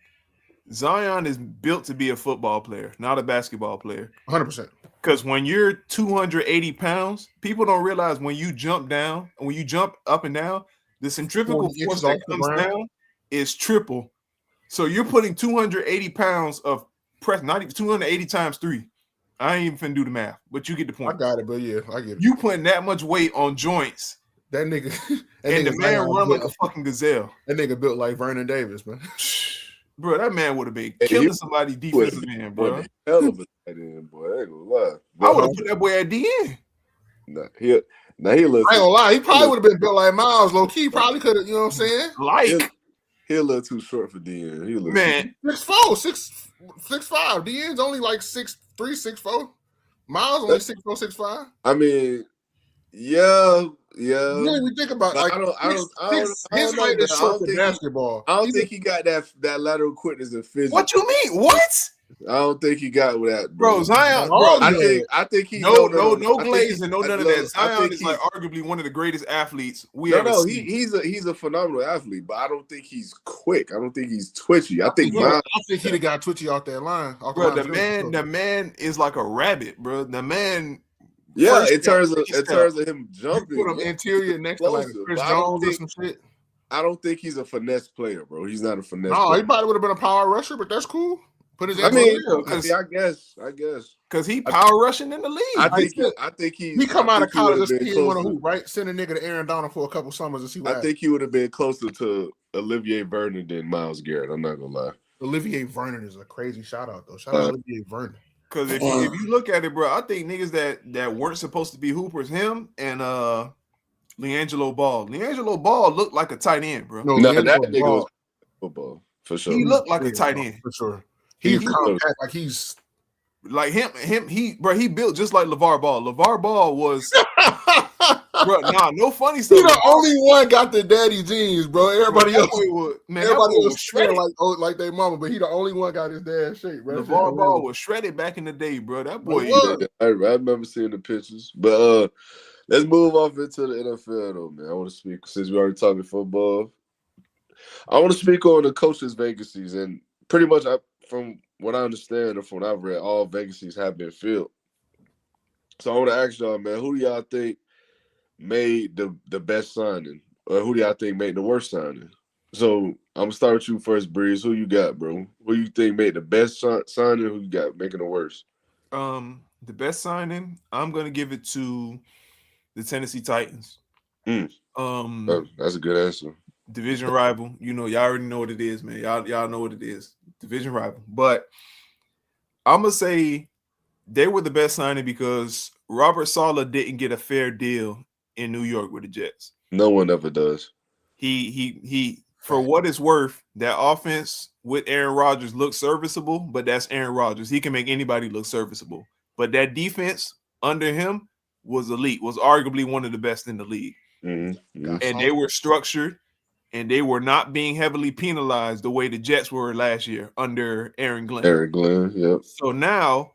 Zion is built to be a football player, not a basketball player. 100%. Because when you're 280 pounds, people don't realize when you jump down, when you jump up and down, the centrifugal force that comes down is triple. So you're putting 280 pounds of press, not even 280 times 3. I ain't even finna do the math, but you get the point. I got it, but yeah, I get it. You putting that much weight on joints. That nigga, and the man run like a fucking gazelle. That nigga built like Vernon Davis, man. Bro, that man would have been killing somebody defensive end, bro. Hell of a tight end, boy. I ain't gonna lie. I would have put that boy at the end. He looks. I ain't gonna lie. He probably would have been built like Miles. Low key, probably could have. You know what I'm saying? Like he a little too short for DN. He man 6'4", 6'5". DN's only like 6'3", 6'4". Miles only 6'4", 6'5". I mean, yeah. You didn't even think about like his height is short for basketball. I don't think he got that lateral quickness and physics. What you mean? What? I don't think he got that, bro. Zion, bro. I think he no glazing, no none of that. Zion is like arguably one of the greatest athletes we ever seen. He's a phenomenal athlete, but I don't think he's quick. I don't think he's twitchy. I think he'd have got twitchy off that line. Bro, the man is like a rabbit, bro. The man. Yeah, in terms of him jumping. You put him interior next to like Chris Jones or some shit. I don't think he's a finesse player, bro. He's not a finesse No, he player. probably would have been a power rusher, but that's cool. Put his I eggs on mean, the table. I guess. Because he I, power rushing in the league. I think He come out of he would college have and been say he ain't want to closer. hoop, right? Send a nigga to Aaron Donald for a couple summers and see what I happens. think he would have been closer to Olivier Vernon than Myles Garrett. I'm not gonna lie. Olivier Vernon is a crazy shout out though. Shout out Olivier Vernon. Because if you look at it, bro, I think niggas that weren't supposed to be hoopers, him and LiAngelo Ball. LiAngelo Ball looked like a tight end, bro. No, that LiAngelo nigga Ball, was football for sure. He looked like a tight end for sure. He He's compact, like he's like him. He built just like LeVar Ball. LeVar Ball was, bro. Nah, no funny stuff. He the only one got the daddy jeans, bro. Everybody else, everybody was shredded like their mama, but he the only one got his dad shape, bro. LeVar Ball was shredded back in the day, bro. That boy. Yeah, I remember seeing the pictures, but let's move off into the NFL though, man. I want to speak since we already talking football. I want to speak on the coaches' vacancies, and pretty much, from what I understand or from what I've read, all vacancies have been filled. So I want to ask y'all, man, who do y'all think made the best signing, or who do y'all think made the worst signing? So I'm gonna start with you first, Breeze. Who you got, bro? Who you think made the best signing? Who you got making the worst? The best signing, I'm gonna give it to the Tennessee Titans. That's a good answer. Division rival, y'all already know what it is, man. Y'all know what it is. Division rival, but I'm gonna say they were the best signing because Robert Saleh didn't get a fair deal in New York with the Jets. No one ever does. He for what it's worth, that offense with Aaron Rodgers looks serviceable, but that's Aaron Rodgers. He can make anybody look serviceable. But that defense under him was elite, was arguably one of the best in the league. Mm-hmm. And they were structured, and they were not being heavily penalized the way the Jets were last year under Aaron Glenn. Yep. So now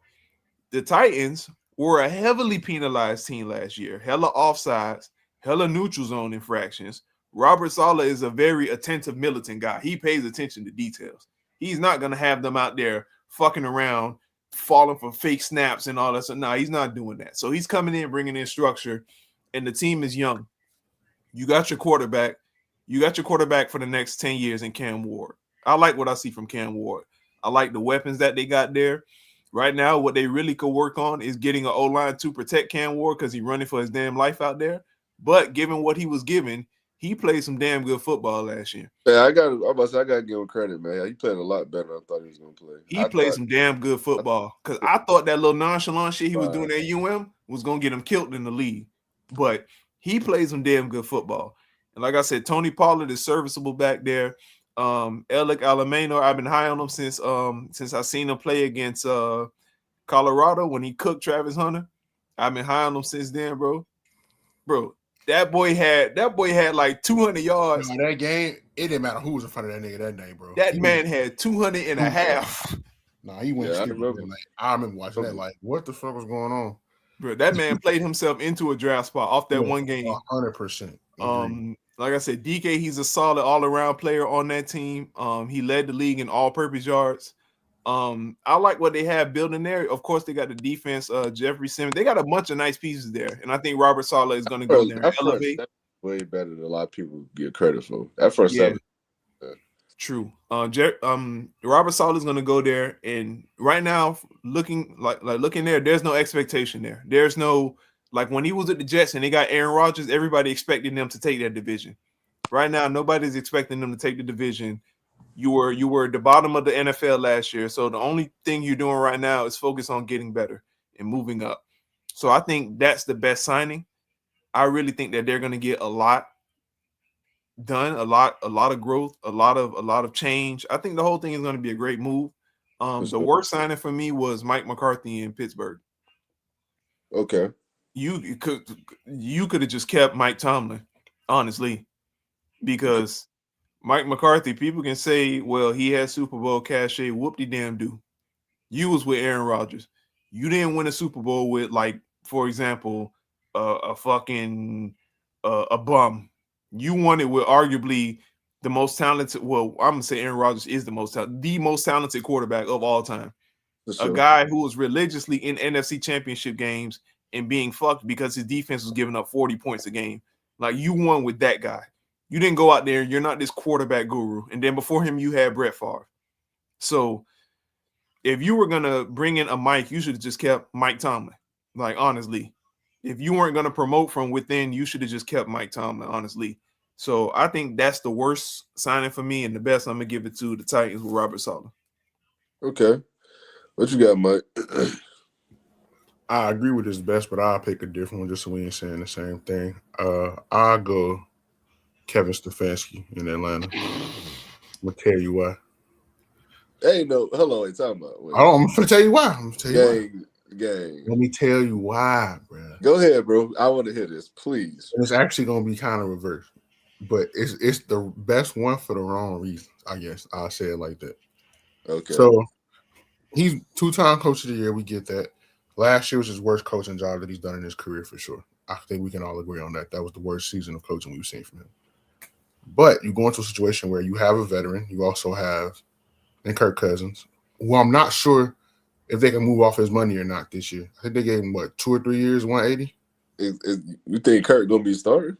the Titans were a heavily penalized team last year. Hella offsides, hella neutral zone infractions. Robert Saleh is a very attentive militant guy. He pays attention to details. He's not going to have them out there fucking around, falling for fake snaps and all that. So, no, he's not doing that. So he's coming in, bringing in structure, and the team is young. You got your quarterback. You got your quarterback for the next 10 years in Cam Ward. I like what I see from Cam Ward. I like the weapons that they got there. Right now, what they really could work on is getting an O-line to protect Cam Ward because he's running for his damn life out there. But given what he was given, he played some damn good football last year. Yeah, I got to give him credit, man. He played a lot better than I thought he was going to play. He played some damn good football because I thought that little nonchalant shit he was doing at UM was going to get him killed in the league. But he played some damn good football. And like I said, Tony Pollard is serviceable back there. Alec Alameno, I've been high on him since I seen him play against Colorado when he cooked Travis Hunter. I've been high on him since then, bro. That boy had like 200 yards. No, that game, it didn't matter who was in front of that nigga that day, bro. That man had 200 and a half. Nah, he went stupid. I remember watching that. Like, what the fuck was going on? Bro, that man played himself into a draft spot off that one game. 100%. Like I said, DK, he's a solid all-around player on that team. He led the league in all-purpose yards. I like what they have building there. Of course, they got the defense, Jeffrey Simmons. They got a bunch of nice pieces there, and I think Robert Saleh is going to go there and elevate. Way better than a lot of people give credit for. That first seven. True. Robert Saleh is going to go there, and right now, looking there, there's no expectation there. There's no, like when he was at the Jets and they got Aaron Rodgers, everybody expected them to take that division. Right now, nobody's expecting them to take the division. You were at the bottom of the NFL last year, so the only thing you're doing right now is focus on getting better and moving up. So I think that's the best signing. I really think that they're going to get a lot done, a lot of growth, a lot of change. I think the whole thing is going to be a great move. The worst signing for me was Mike McCarthy in Pittsburgh. Okay. You could have just kept Mike Tomlin, honestly, because Mike McCarthy, people can say, well, he had Super Bowl cachet, whoop-de-damn-do. You was with Aaron Rodgers. You didn't win a Super Bowl with, like, for example, a fucking a bum. You won it with arguably the most talented. Well, I'm gonna say Aaron Rodgers is the most talented quarterback of all time. A guy who was religiously in NFC Championship games and being fucked because his defense was giving up 40 points a game. Like, you won with that guy. You didn't go out there. You're not this quarterback guru. And then before him, you had Brett Favre. So if you were going to bring in a Mike, you should have just kept Mike Tomlin. Like, honestly, if you weren't going to promote from within, you should have just kept Mike Tomlin, honestly. So I think that's the worst signing for me, and the best I'm going to give it to the Titans with Robert Saleh. Okay. What you got, Mike? I agree with his best, but I'll pick a different one just so we ain't saying the same thing. I'll go Kevin Stefanski in Atlanta. I'm going to tell you why. Hey, no. Hello, wait, talking about. Wait. Oh, I'm going to tell you why. Gang. Let me tell you why, bro. Go ahead, bro. I want to hear this, please. And it's actually going to be kind of reversed, but it's the best one for the wrong reasons, I guess. I'll say it like that. Okay. So he's 2-time coach of the year. We get that. Last year was his worst coaching job that he's done in his career for sure. I think we can all agree on that. That was the worst season of coaching we've seen from him. But you go into a situation where you have a veteran. You also have and Kirk Cousins, who I'm not sure if they can move off his money or not this year. I think they gave him, 2 or 3 years, 180? You think Kirk going to be starting?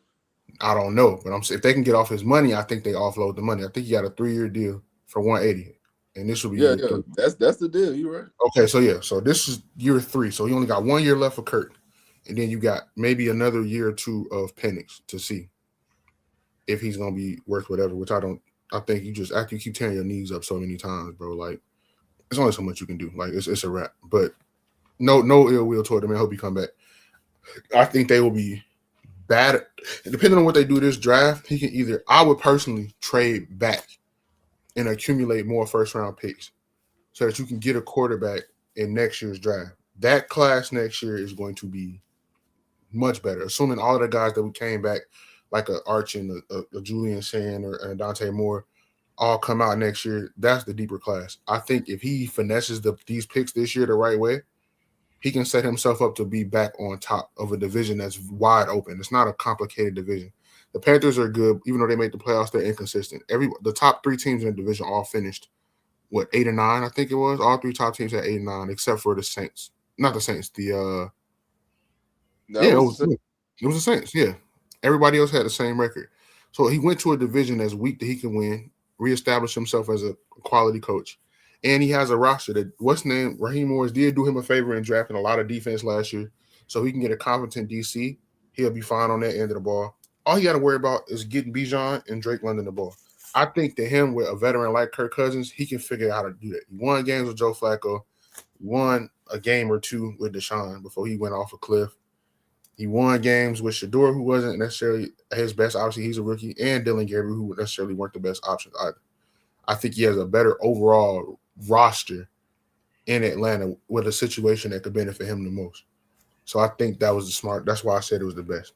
I don't know. But I'm saying if they can get off his money, I think they offload the money. I think he got a 3-year deal for 180. And this will be year 3. That's the deal. You're right. Okay, so this is year 3. So he only got 1 year left for Kirk. And then you got maybe another year or 2 of Penix to see if he's going to be worth whatever, which I think you just, after you keep tearing your knees up so many times, bro, like, there's only so much you can do. Like, it's a wrap. But no ill will toward him. I hope he come back. I think they will be bad. Depending on what they do this draft, he can either, I would personally trade back and accumulate more first-round picks so that you can get a quarterback in next year's draft. That class next year is going to be much better, assuming all of the guys that we came back, like a Arch and a Julian Sand or a Dante Moore, all come out next year. That's the deeper class. I think if he finesses these picks this year the right way, he can set himself up to be back on top of a division that's wide open. It's not a complicated division. The Panthers are good, even though they made the playoffs. They're inconsistent. The top 3 teams in the division all finished 8 and 9, I think it was. All 3 top teams had 8 and 9, except for the Saints. Not the Saints. It was the Saints. Yeah, everybody else had the same record. So he went to a division that's weak that he can win, reestablish himself as a quality coach, and he has a roster that Raheem Morris did do him a favor in drafting a lot of defense last year, so he can get a competent DC. He'll be fine on that end of the ball. All he got to worry about is getting Bijan and Drake London the ball. I think that him with a veteran like Kirk Cousins, he can figure out how to do that. He won games with Joe Flacco, won a game or 2 with Deshaun before he went off a cliff. He won games with Shador, who wasn't necessarily his best. Obviously, he's a rookie, and Dylan Gabriel, who necessarily weren't the best options either. I think he has a better overall roster in Atlanta with a situation that could benefit him the most. So I think that was the smart. That's why I said it was the best.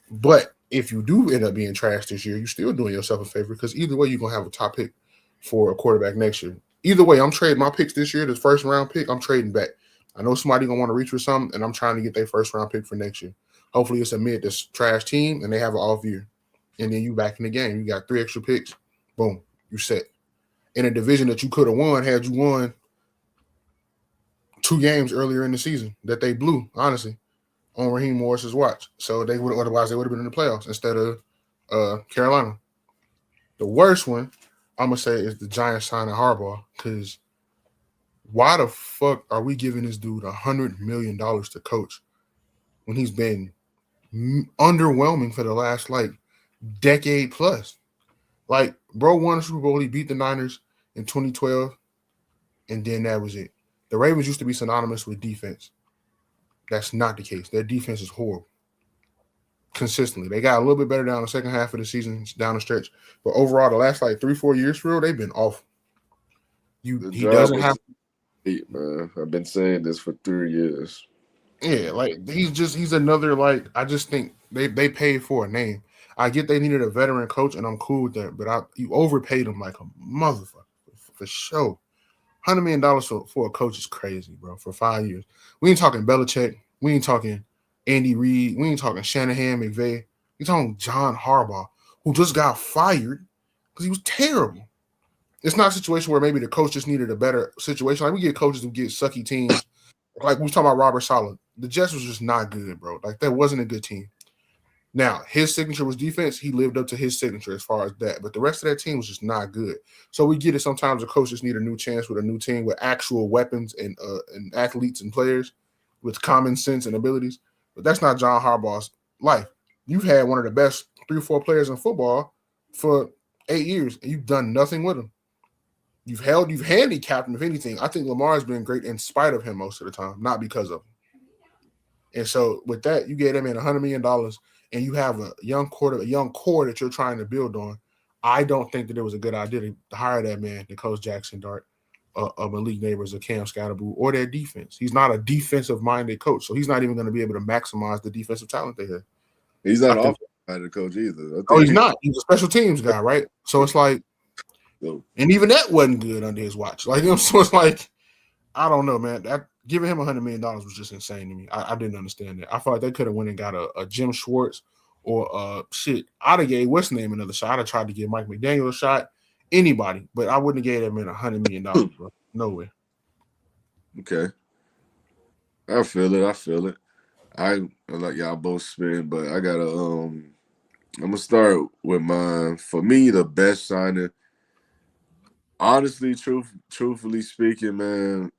But if you do end up being trash this year, you're still doing yourself a favor because either way, you're going to have a top pick for a quarterback next year. Either way, I'm trading my picks this year. The first round pick, I'm trading back. I know somebody going to want to reach for something, and I'm trying to get their first round pick for next year. Hopefully it's a this trash team, and they have an off year. And then you back in the game. You got 3 extra picks. Boom, you set. In a division that you could have won had you won 2 games earlier in the season that they blew, honestly, on Raheem Morris's watch. So otherwise they would have been in the playoffs instead of Carolina. The worst one, I'm going to say, is the Giants signing Harbaugh, because why the fuck are we giving this dude $100 million to coach when he's been underwhelming for the last, decade plus? Bro won a Super Bowl. He beat the Niners in 2012, and then that was it. The Ravens used to be synonymous with defense. That's not the case. Their defense is horrible. Consistently. They got a little bit better down the second half of the season, down the stretch. But overall, the last 3-4 years for real, they've been awful. He doesn't have. Man, I've been saying this for 3 years. Yeah, he's another, I just think they paid for a name. I get they needed a veteran coach, and I'm cool with that, but you overpaid him like a motherfucker for sure. $100 million for a coach is crazy, bro, for 5 years. We ain't talking Belichick. We ain't talking Andy Reid. We ain't talking Shanahan, McVay. We talking John Harbaugh, who just got fired because he was terrible. It's not a situation where maybe the coach just needed a better situation. We get coaches who get sucky teams. We was talking about Robert Saleh. The Jets was just not good, bro. That wasn't a good team. Now, his signature was defense. He lived up to his signature as far as that. But the rest of that team was just not good. So we get it. Sometimes the coaches need a new chance with a new team with actual weapons and athletes and players with common sense and abilities. But that's not John Harbaugh's life. You've had one of the best 3 or 4 players in football for 8 years, and you've done nothing with him. You've handicapped him, if anything. I think Lamar has been great in spite of him most of the time, not because of him. And so with that, you gave that man $100 million, and you have a young core that you're trying to build on. I don't think that it was a good idea to hire that man, to coach Jackson Dart, Malik Neighbors, or Cam Scatterboo, or their defense. He's not a defensive-minded coach, so he's not even going to be able to maximize the defensive talent they have. He's not an offensive-minded coach either. He's not. He's a special teams guy, right? So it's like, and even that wasn't good under his watch. Like, so it's like, I don't know, man. Giving him $100 million was just insane to me. I didn't understand that. I felt like they could have went and got a Jim Schwartz or shit. I'd have gave what's name another shot. I'd have tried to give Mike McDaniel a shot. Anybody, but I wouldn't have gave that man $100 million, bro. No way. Okay. I feel it. I like y'all both spin, but I gotta I'm gonna start with mine. For me, the best signing, honestly, truthfully speaking, man,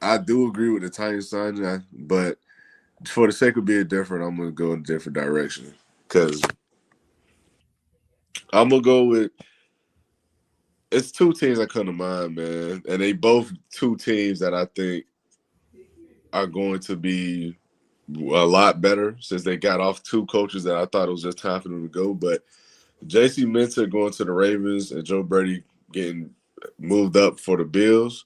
I do agree with the Titans signing, but for the sake of being different, I'm gonna go in a different direction. Cause I'm gonna go with, it's 2 teams that come to mind, man. And they both 2 teams that I think are going to be a lot better since they got off 2 coaches that I thought it was just time for them to go. But J.C. Minter going to the Ravens and Joe Brady getting moved up for the Bills,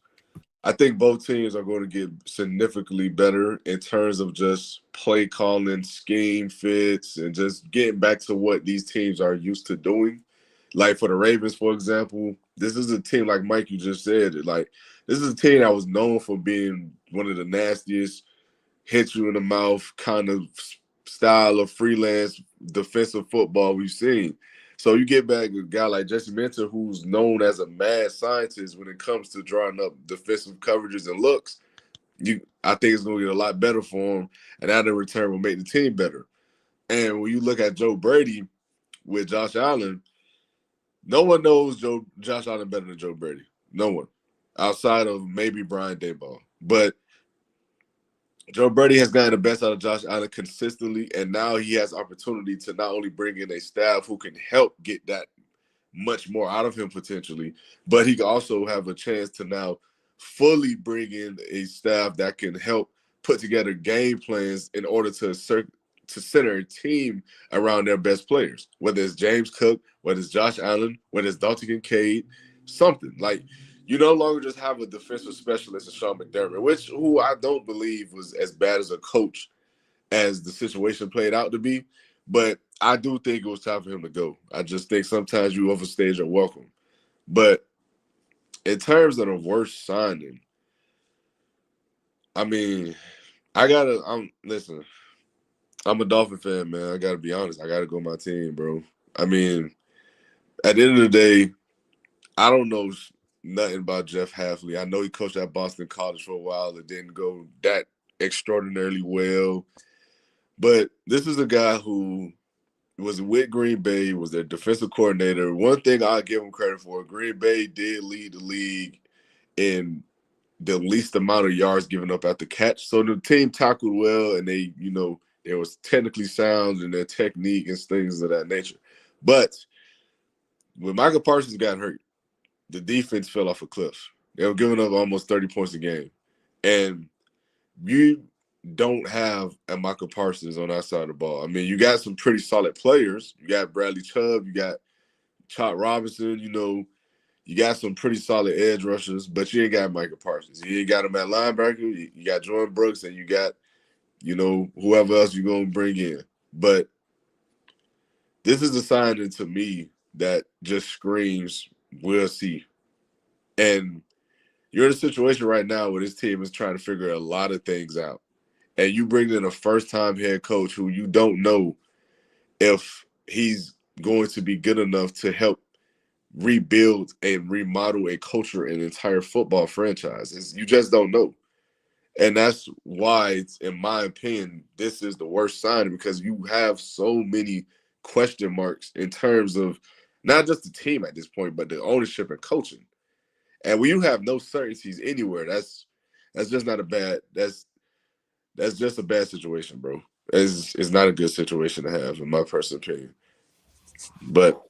I think both teams are going to get significantly better in terms of just play calling, scheme fits, and just getting back to what these teams are used to doing. Like for the Ravens, for example, this is a team, like Mike, you just said, like this is a team that was known for being one of the nastiest, hit you in the mouth kind of style of freelance defensive football we've seen. So you get back a guy like Jesse Minter, who's known as a mad scientist when it comes to drawing up defensive coverages and looks. I think it's going to get a lot better for him, and that in return will make the team better. And when you look at Joe Brady with Josh Allen, no one knows Josh Allen better than Joe Brady. No one, outside of maybe Brian Daboll. But Joe Brady has gotten the best out of Josh Allen consistently, and now he has opportunity to not only bring in a staff who can help get that much more out of him potentially, but he can also have a chance to now fully bring in a staff that can help put together game plans in order to center a team around their best players, whether it's James Cook, whether it's Josh Allen, whether it's Dalton Kincaid, something. Like, you no longer just have a defensive specialist in Sean McDermott, who I don't believe was as bad as a coach as the situation played out to be. But I do think it was time for him to go. I just think sometimes you overstage your welcome. But in terms of the worst signing, I mean, listen, I'm a Dolphin fan, man. I got to be honest. I got to go my team, bro. I mean, at the end of the day, I don't know nothing about Jeff Hafley. I know he coached at Boston College for a while. It didn't go that extraordinarily well. But this is a guy who was with Green Bay, was their defensive coordinator. One thing I'll give him credit for, Green Bay did lead the league in the least amount of yards given up at the catch. So the team tackled well, and they was technically sound in their technique and things of that nature. But when Michael Parsons got hurt, the defense fell off a cliff. They were giving up almost 30 points a game. And you don't have a Michael Parsons on that side of the ball. I mean, you got some pretty solid players. You got Bradley Chubb, you got Chot Robinson, you got some pretty solid edge rushers, but you ain't got Michael Parsons. You ain't got him at linebacker. You got Jordan Brooks, and you got, whoever else you're going to bring in. But this is a signing to me that just screams, we'll see. And you're in a situation right now where this team is trying to figure a lot of things out. And you bring in a first-time head coach who you don't know if he's going to be good enough to help rebuild and remodel a culture and entire football franchise. You just don't know. And that's why, in my opinion, this is the worst sign because you have so many question marks in terms of not just the team at this point, but the ownership and coaching. And when you have no certainties anywhere, that's just not a bad that's just a bad situation, bro. It's not a good situation to have, in my personal opinion. But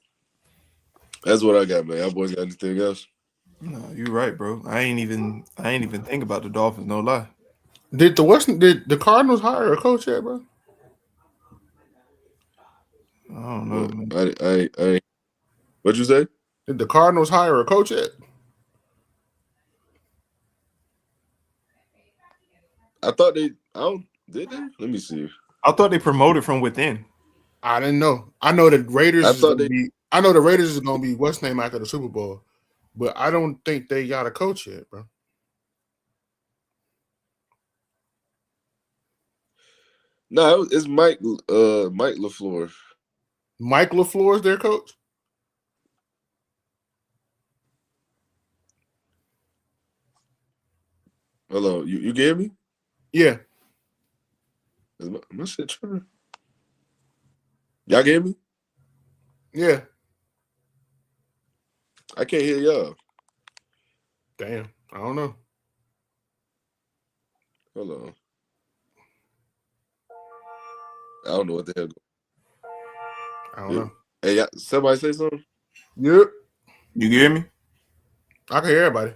that's what I got, man. Y'all boys got anything else? No, you're right, bro. I ain't even think about the Dolphins, no lie. Did the Cardinals hire a coach yet, bro? I don't know, Well, man. what'd you say? Did the Cardinals hire a coach yet? I thought they. I don't. Did they? Let me see. I thought they promoted from within. I didn't know. I know the Raiders I is thought gonna they. be. I know the Raiders is gonna be what's name after the Super Bowl, but I don't think they got a coach yet, bro. No, it's Mike. Mike LaFleur. Mike LaFleur is their coach. Hello, you get me? Yeah, Is my shit trying? Y'all get me? yeah. I can't hear y'all. Damn, I don't know. Hold on. I don't know what the hell. I don't know. Hey, somebody say something. Yep, You get me? I can hear everybody.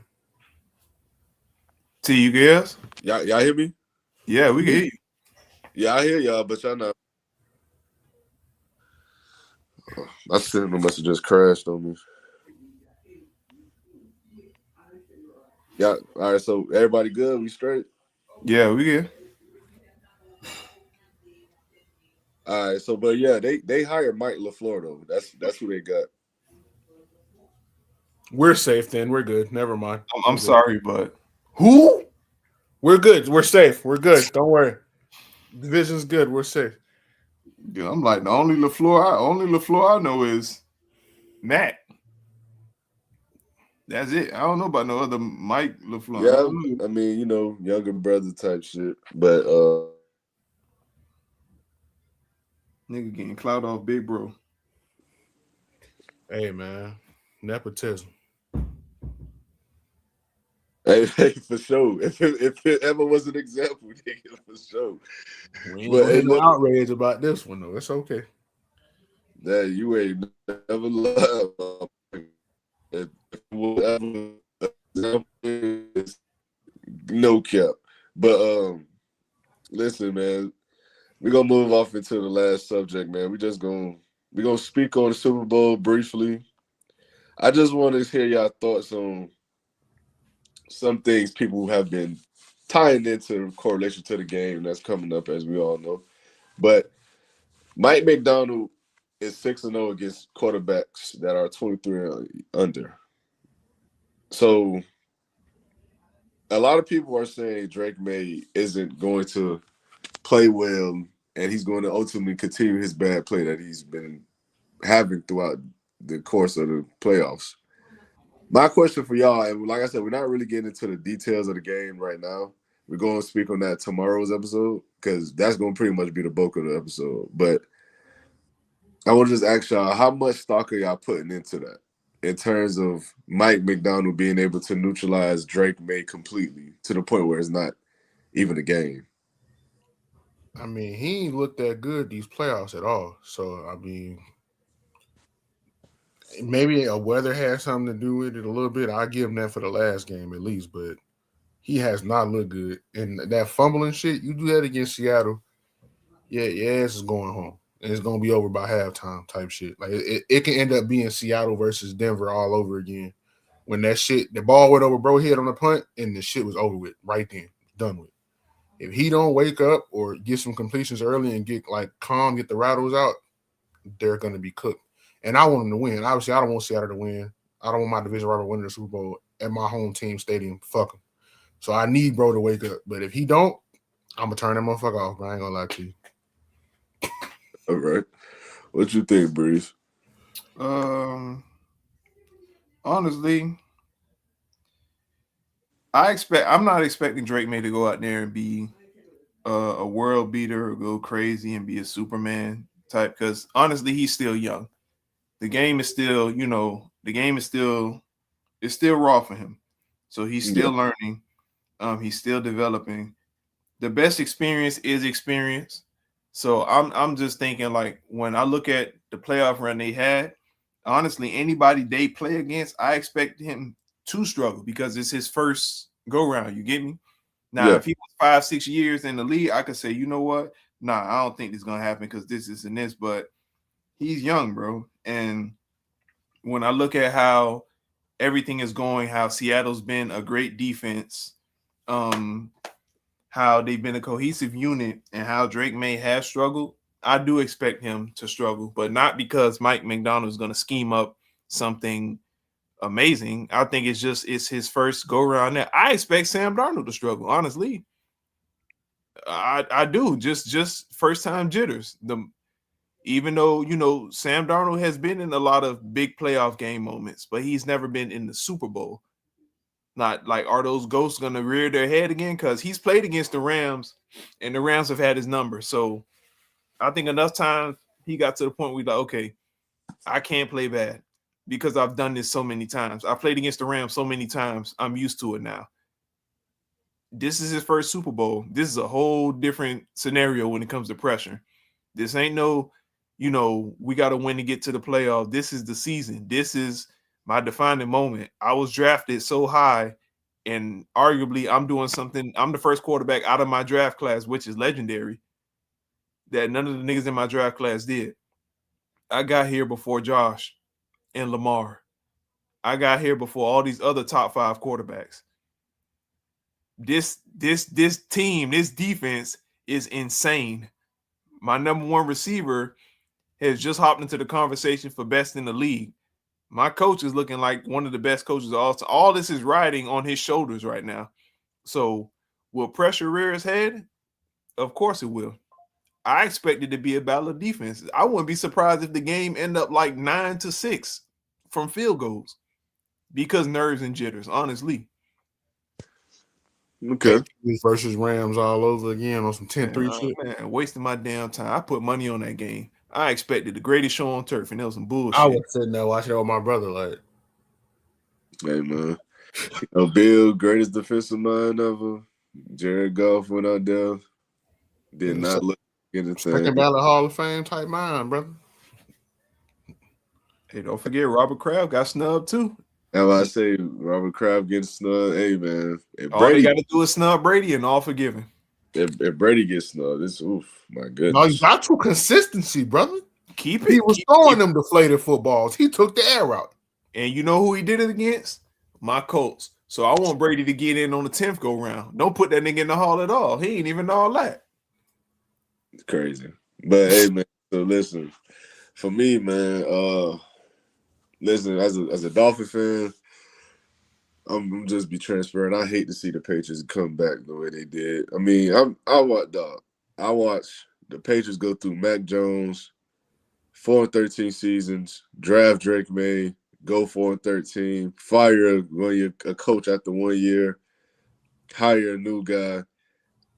See you guys? Y'all hear me? Yeah, we can hear you. Yeah, I hear y'all, but y'all not. My signal must have just crashed on me. Yeah. All right. So everybody good? We straight? Yeah, we can. All right. So, but yeah, they hired Mike LaFleur though. That's who they got. We're safe then. We're good. Never mind. I'm I'm good. sorry, but Who? We're good. We're safe. We're good. Don't worry. Division's good. We're safe. yeah, I'm like the only LaFleur I know is Matt. That's it. I don't know about no other Mike LaFleur. I Yeah. don't know. I mean, younger brother type shit. But Nigga getting clout off Big Bro. Hey man, nepotism. hey, for sure. If it ever was an example, nigga, for sure. We ain't But gonna hey, hear no look, outrage about this one though. It's okay. that you ain't never lied. If it was ever an example, no cap. But listen, man, we're gonna move off into the last subject, man. We're gonna speak on the Super Bowl briefly. I just want to hear y'all thoughts on some things people have been tying into correlation to the game that's coming up, as we all know. But Mike McDonald is 6-0 against quarterbacks that are 23 and under. So a lot of people are saying Drake May isn't going to play well, and he's going to ultimately continue his bad play that he's been having throughout the course of the playoffs. My question for y'all, and like I said, we're not really getting into the details of the game right now. We're going to speak on that tomorrow's episode because that's going to pretty much be the bulk of the episode. But I want to just ask y'all, how much stock are y'all putting into that in terms of Mike McDonald being able to neutralize Drake May completely to the point where it's not even a game? I mean, he ain't looked that good these playoffs at all. So I mean, maybe a weather has something to do with it a little bit. I give him that for the last game at least, but he has not looked good. And that fumbling shit, you do that against Seattle, yeah, your ass is going home. And it's gonna be over by halftime type shit. Like it can end up being Seattle versus Denver all over again. When that shit, the ball went over bro head on the punt, and the shit was over with right then, done with. If he don't wake up or get some completions early and get like calm, get the rattles out, they're gonna be cooked. And I want them to win. Obviously, I don't want Seattle to win. I don't want my division rival winning the Super Bowl at my home team stadium. Fuck him. So I need bro to wake up. But if he don't, I'm gonna turn that motherfucker off. But I ain't gonna lie to you. All right. What you think, Breeze? Um, honestly, I'm not expecting Drake May to go out there and be a world beater or go crazy and be a Superman type. Because honestly, he's still young. The game is still, the game is still it's still raw for him. So he's Yeah. still learning. He's still developing. The best experience is experience. So I'm just thinking like when I look at the playoff run they had, honestly, anybody they play against, I expect him to struggle because it's his first go round. You get me? Now, Yeah. if he was 5-6 years in the league, I could say, you know what? Nah, I don't think this is gonna happen because this is and this. But he's young, bro. And when I look at how everything is going, how Seattle's been a great defense, um, how they've been a cohesive unit, and how Drake May has struggled, I do expect him to struggle, but not because Mike McDonald is going to scheme up something amazing. I think it's his first go around there. I expect Sam Darnold to struggle, honestly. I do just first time jitters. Even though Sam Darnold has been in a lot of big playoff game moments, but he's never been in the Super Bowl. Not like are those ghosts gonna rear their head again? Because he's played against the Rams, and the Rams have had his number. So I think enough times he got to the point where he's like, okay, I can't play bad because I've done this so many times. I played against the Rams so many times. I'm used to it now. This is his first Super Bowl. This is a whole different scenario when it comes to pressure. This ain't no, we got to win to get to the playoff. This is the season. This is my defining moment. I was drafted so high, and arguably I'm doing something. I'm the first quarterback out of my draft class, which is legendary, that none of the niggas in my draft class did. I got here before Josh and Lamar. I got here before all these other top 5 quarterbacks. This team, this defense is insane. My number 1 receiver has just hopped into the conversation for best in the league. My coach is looking like one of the best coaches of all time. All this is riding on his shoulders right now. So will pressure rear his head? Of course it will. I expect it to be a battle of defenses. I wouldn't be surprised if the game end up like 9-6 from field goals because nerves and jitters, honestly. Okay. Versus Rams all over again on some 10-3 shit. Man, wasting my damn time. I put money on that game. I expected the greatest show on turf, and that was some bullshit. I was sitting there watching it with my brother. Like, hey man, Bill, greatest defensive mind ever. Jared Goff went out there, did not look anything. Second ballot Hall of Fame type mind, brother. Hey, don't forget Robert Kraft got snubbed too. That's why I say Robert Kraft getting snubbed. Hey man, if All Brady they got to do is snub Brady and all forgiven. if Brady gets snubbed, it's oof, my goodness. No, you got true consistency, brother. Keep it. He was throwing them deflated footballs. He took the air out. And you know who he did it against? My Colts. So I want Brady to get in on the 10th go round. Don't put that nigga in the hall at all. He ain't even all that. It's crazy. But hey man, so listen, for me, man, listen, as a Dolphin fan, I'm just be transparent. I hate to see the Patriots come back the way they did. I mean, I watch the Patriots go through Mac Jones, 4-13 seasons, draft Drake May, go 4-13, fire a coach after 1 year, hire a new guy,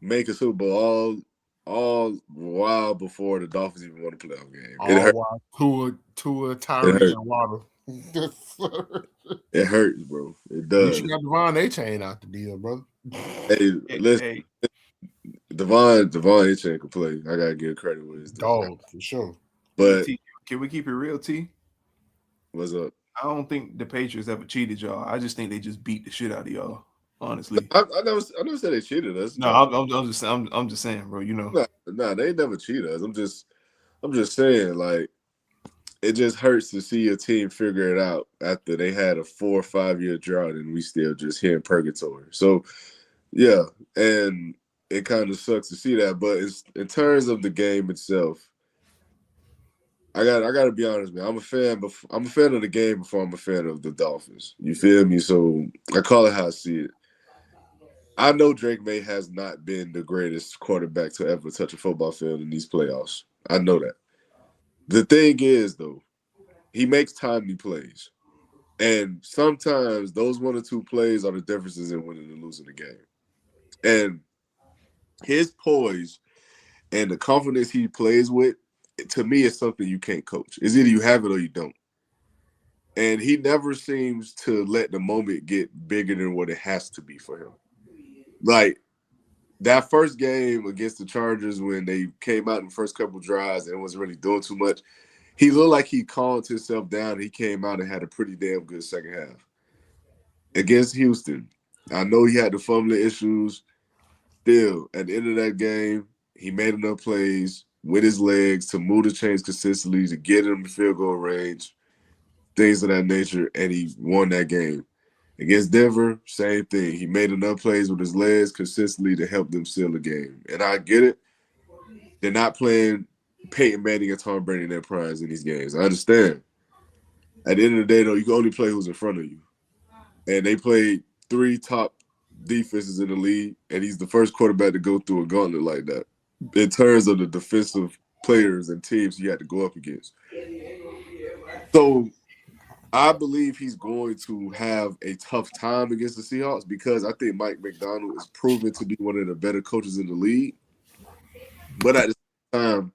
make a Super Bowl all while before the Dolphins even won a playoff game. It hurt. Tua, Tyree, and Waddle. It hurts, bro. It does. You got Devon A-Chain out the deal, brotro. Hey, listen. Devon A-Chain can play. I gotta give credit with his dog for sure. But can we keep it real, T? What's up? I don't think the Patriots ever cheated y'all. I just think they just beat the shit out of y'all. Honestly, I never said they cheated us. No, I'm just saying, bro. You know, nah, they never cheat us. I'm just saying, like, it just hurts to see a team figure it out after they had a 4 or 5 year drought and we still just here in purgatory. So, yeah, and it kind of sucks to see that. But in terms of the game itself, I got to be honest, man. I'm a fan of the game before I'm a fan of the Dolphins. You feel me? So I call it how I see it. I know Drake May has not been the greatest quarterback to ever touch a football field in these playoffs. I know that. The thing is, though, he makes timely plays. And sometimes those 1 or 2 plays are the differences in winning and losing the game. And his poise and the confidence he plays with, to me, is something you can't coach. It's either you have it or you don't. And he never seems to let the moment get bigger than what it has to be for him. Like that first game against the Chargers when they came out in the first couple drives and wasn't really doing too much, he looked like he calmed himself down. He came out and had a pretty damn good second half. Against Houston, I know he had the fumbling issues. Still, at the end of that game, he made enough plays with his legs to move the chains consistently, to get him to field goal range, things of that nature, and he won that game. Against Denver, same thing. He made enough plays with his legs consistently to help them seal the game. And I get it. They're not playing Peyton Manning and Tom Brady in their primes in these games. I understand. At the end of the day, though, you can only play who's in front of you. And they played 3 top defenses in the league, and he's the first quarterback to go through a gauntlet like that in terms of the defensive players and teams he had to go up against. So I believe he's going to have a tough time against the Seahawks because I think Mike McDonald is proven to be one of the better coaches in the league. But at the same time,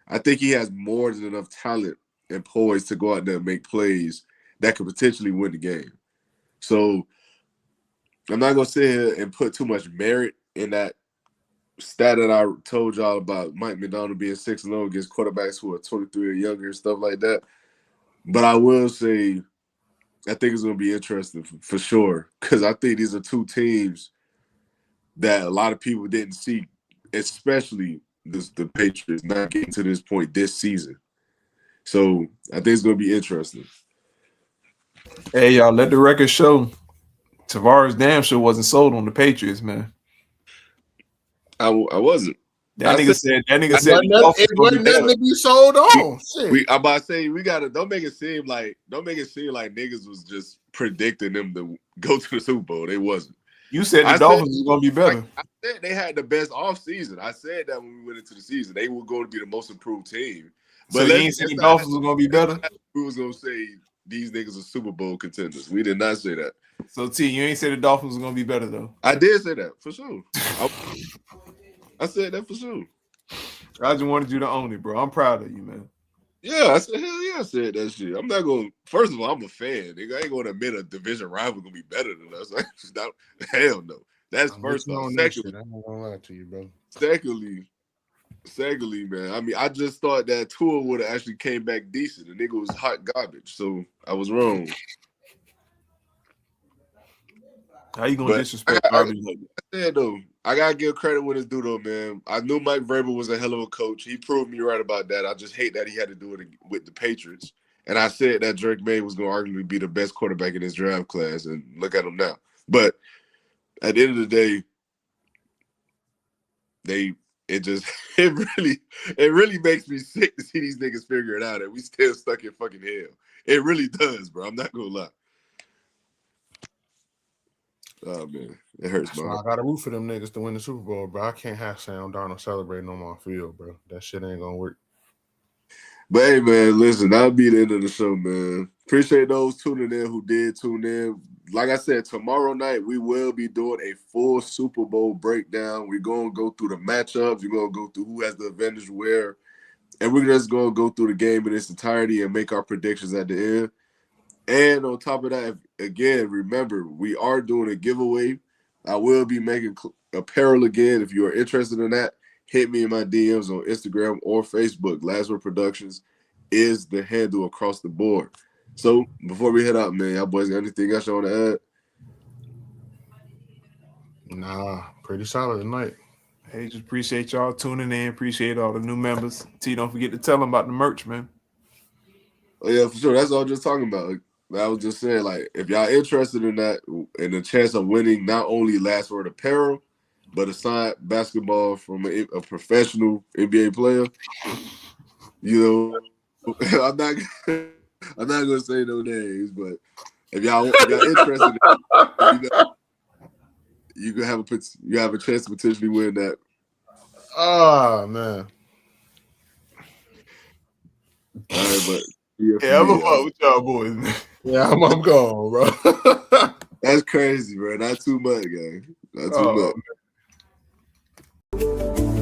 I think he has more than enough talent and poise to go out there and make plays that could potentially win the game. So I'm not going to sit here and put too much merit in that stat that I told y'all about Mike McDonald being 6-0 against quarterbacks who are 23 or younger and stuff like that. But I will say I think it's going to be interesting for sure because I think these are 2 teams that a lot of people didn't see, especially the Patriots not getting to this point this season. So I think it's going to be interesting. Hey, y'all, let the record show Tavares damn sure wasn't sold on the Patriots, man. I wasn't. That nigga said It wasn't nothing to be sold on. I'm about to say we gotta don't make it seem like niggas was just predicting them to go to the Super Bowl. They wasn't. You said the Dolphins was gonna be better. I said they had the best offseason. I said that when we went into the season. They were going to be the most improved team. But so you ain't said the Dolphins was gonna be better? We was gonna say these niggas are Super Bowl contenders. We did not say that. So T, you ain't said the Dolphins was gonna be better though. I did say that for sure. I said that for sure. I just wanted you to own it, bro. I'm proud of you, man. Yeah, I said, hell yeah, I said that shit. I'm not going to, first of all, I'm a fan. Nigga. I ain't going to admit a division rival going to be better than us. Hell no. That's first off. Secondly, I'm not going to lie to you, bro. Secondly, man, I mean, I just thought that Tua would have actually came back decent. The nigga was hot garbage, so I was wrong. How you going to disrespect garbage like that? I said, though, I got to give credit when it's due, though, man. I knew Mike Vrabel was a hell of a coach. He proved me right about that. I just hate that he had to do it with the Patriots. And I said that Drake May was going to arguably be the best quarterback in this draft class, and look at him now. But at the end of the day, it really makes me sick to see these niggas figure it out, and we still stuck in fucking hell. It really does, bro. I'm not going to lie. Oh, man. It hurts, man. I got to root for them niggas to win the Super Bowl, bro. I can't have Sam Darnold celebrating on my field, bro. That shit ain't going to work. But, hey, man, listen, that'll be the end of the show, man. Appreciate those tuning in who did tune in. Like I said, tomorrow night we will be doing a full Super Bowl breakdown. We're going to go through the matchups. We're going to go through who has the advantage where. And we're just going to go through the game in its entirety and make our predictions at the end. And on top of that, again, remember, we are doing a giveaway. I will be making apparel again. If you are interested in that, hit me in my DMs on Instagram or Facebook. LastWord Productions is the handle across the board. So before we head out, man, y'all boys got anything else you want to add? Nah, pretty solid tonight. Hey, just appreciate y'all tuning in. Appreciate all the new members. T, don't forget to tell them about the merch, man. Oh, yeah, for sure. That's all I was just talking about. I was just saying, like, if y'all interested in that and the chance of winning not only LastWord apparel, but a signed basketball from a professional NBA player, you know, I'm not gonna say no names, but if y'all interested, you can have a chance to potentially win that. Oh man. All right, but yeah, I'm gonna fuck with y'all boys, man. Yeah, I'm gone, bro. That's crazy, bro. Not too much, gang. Not too much.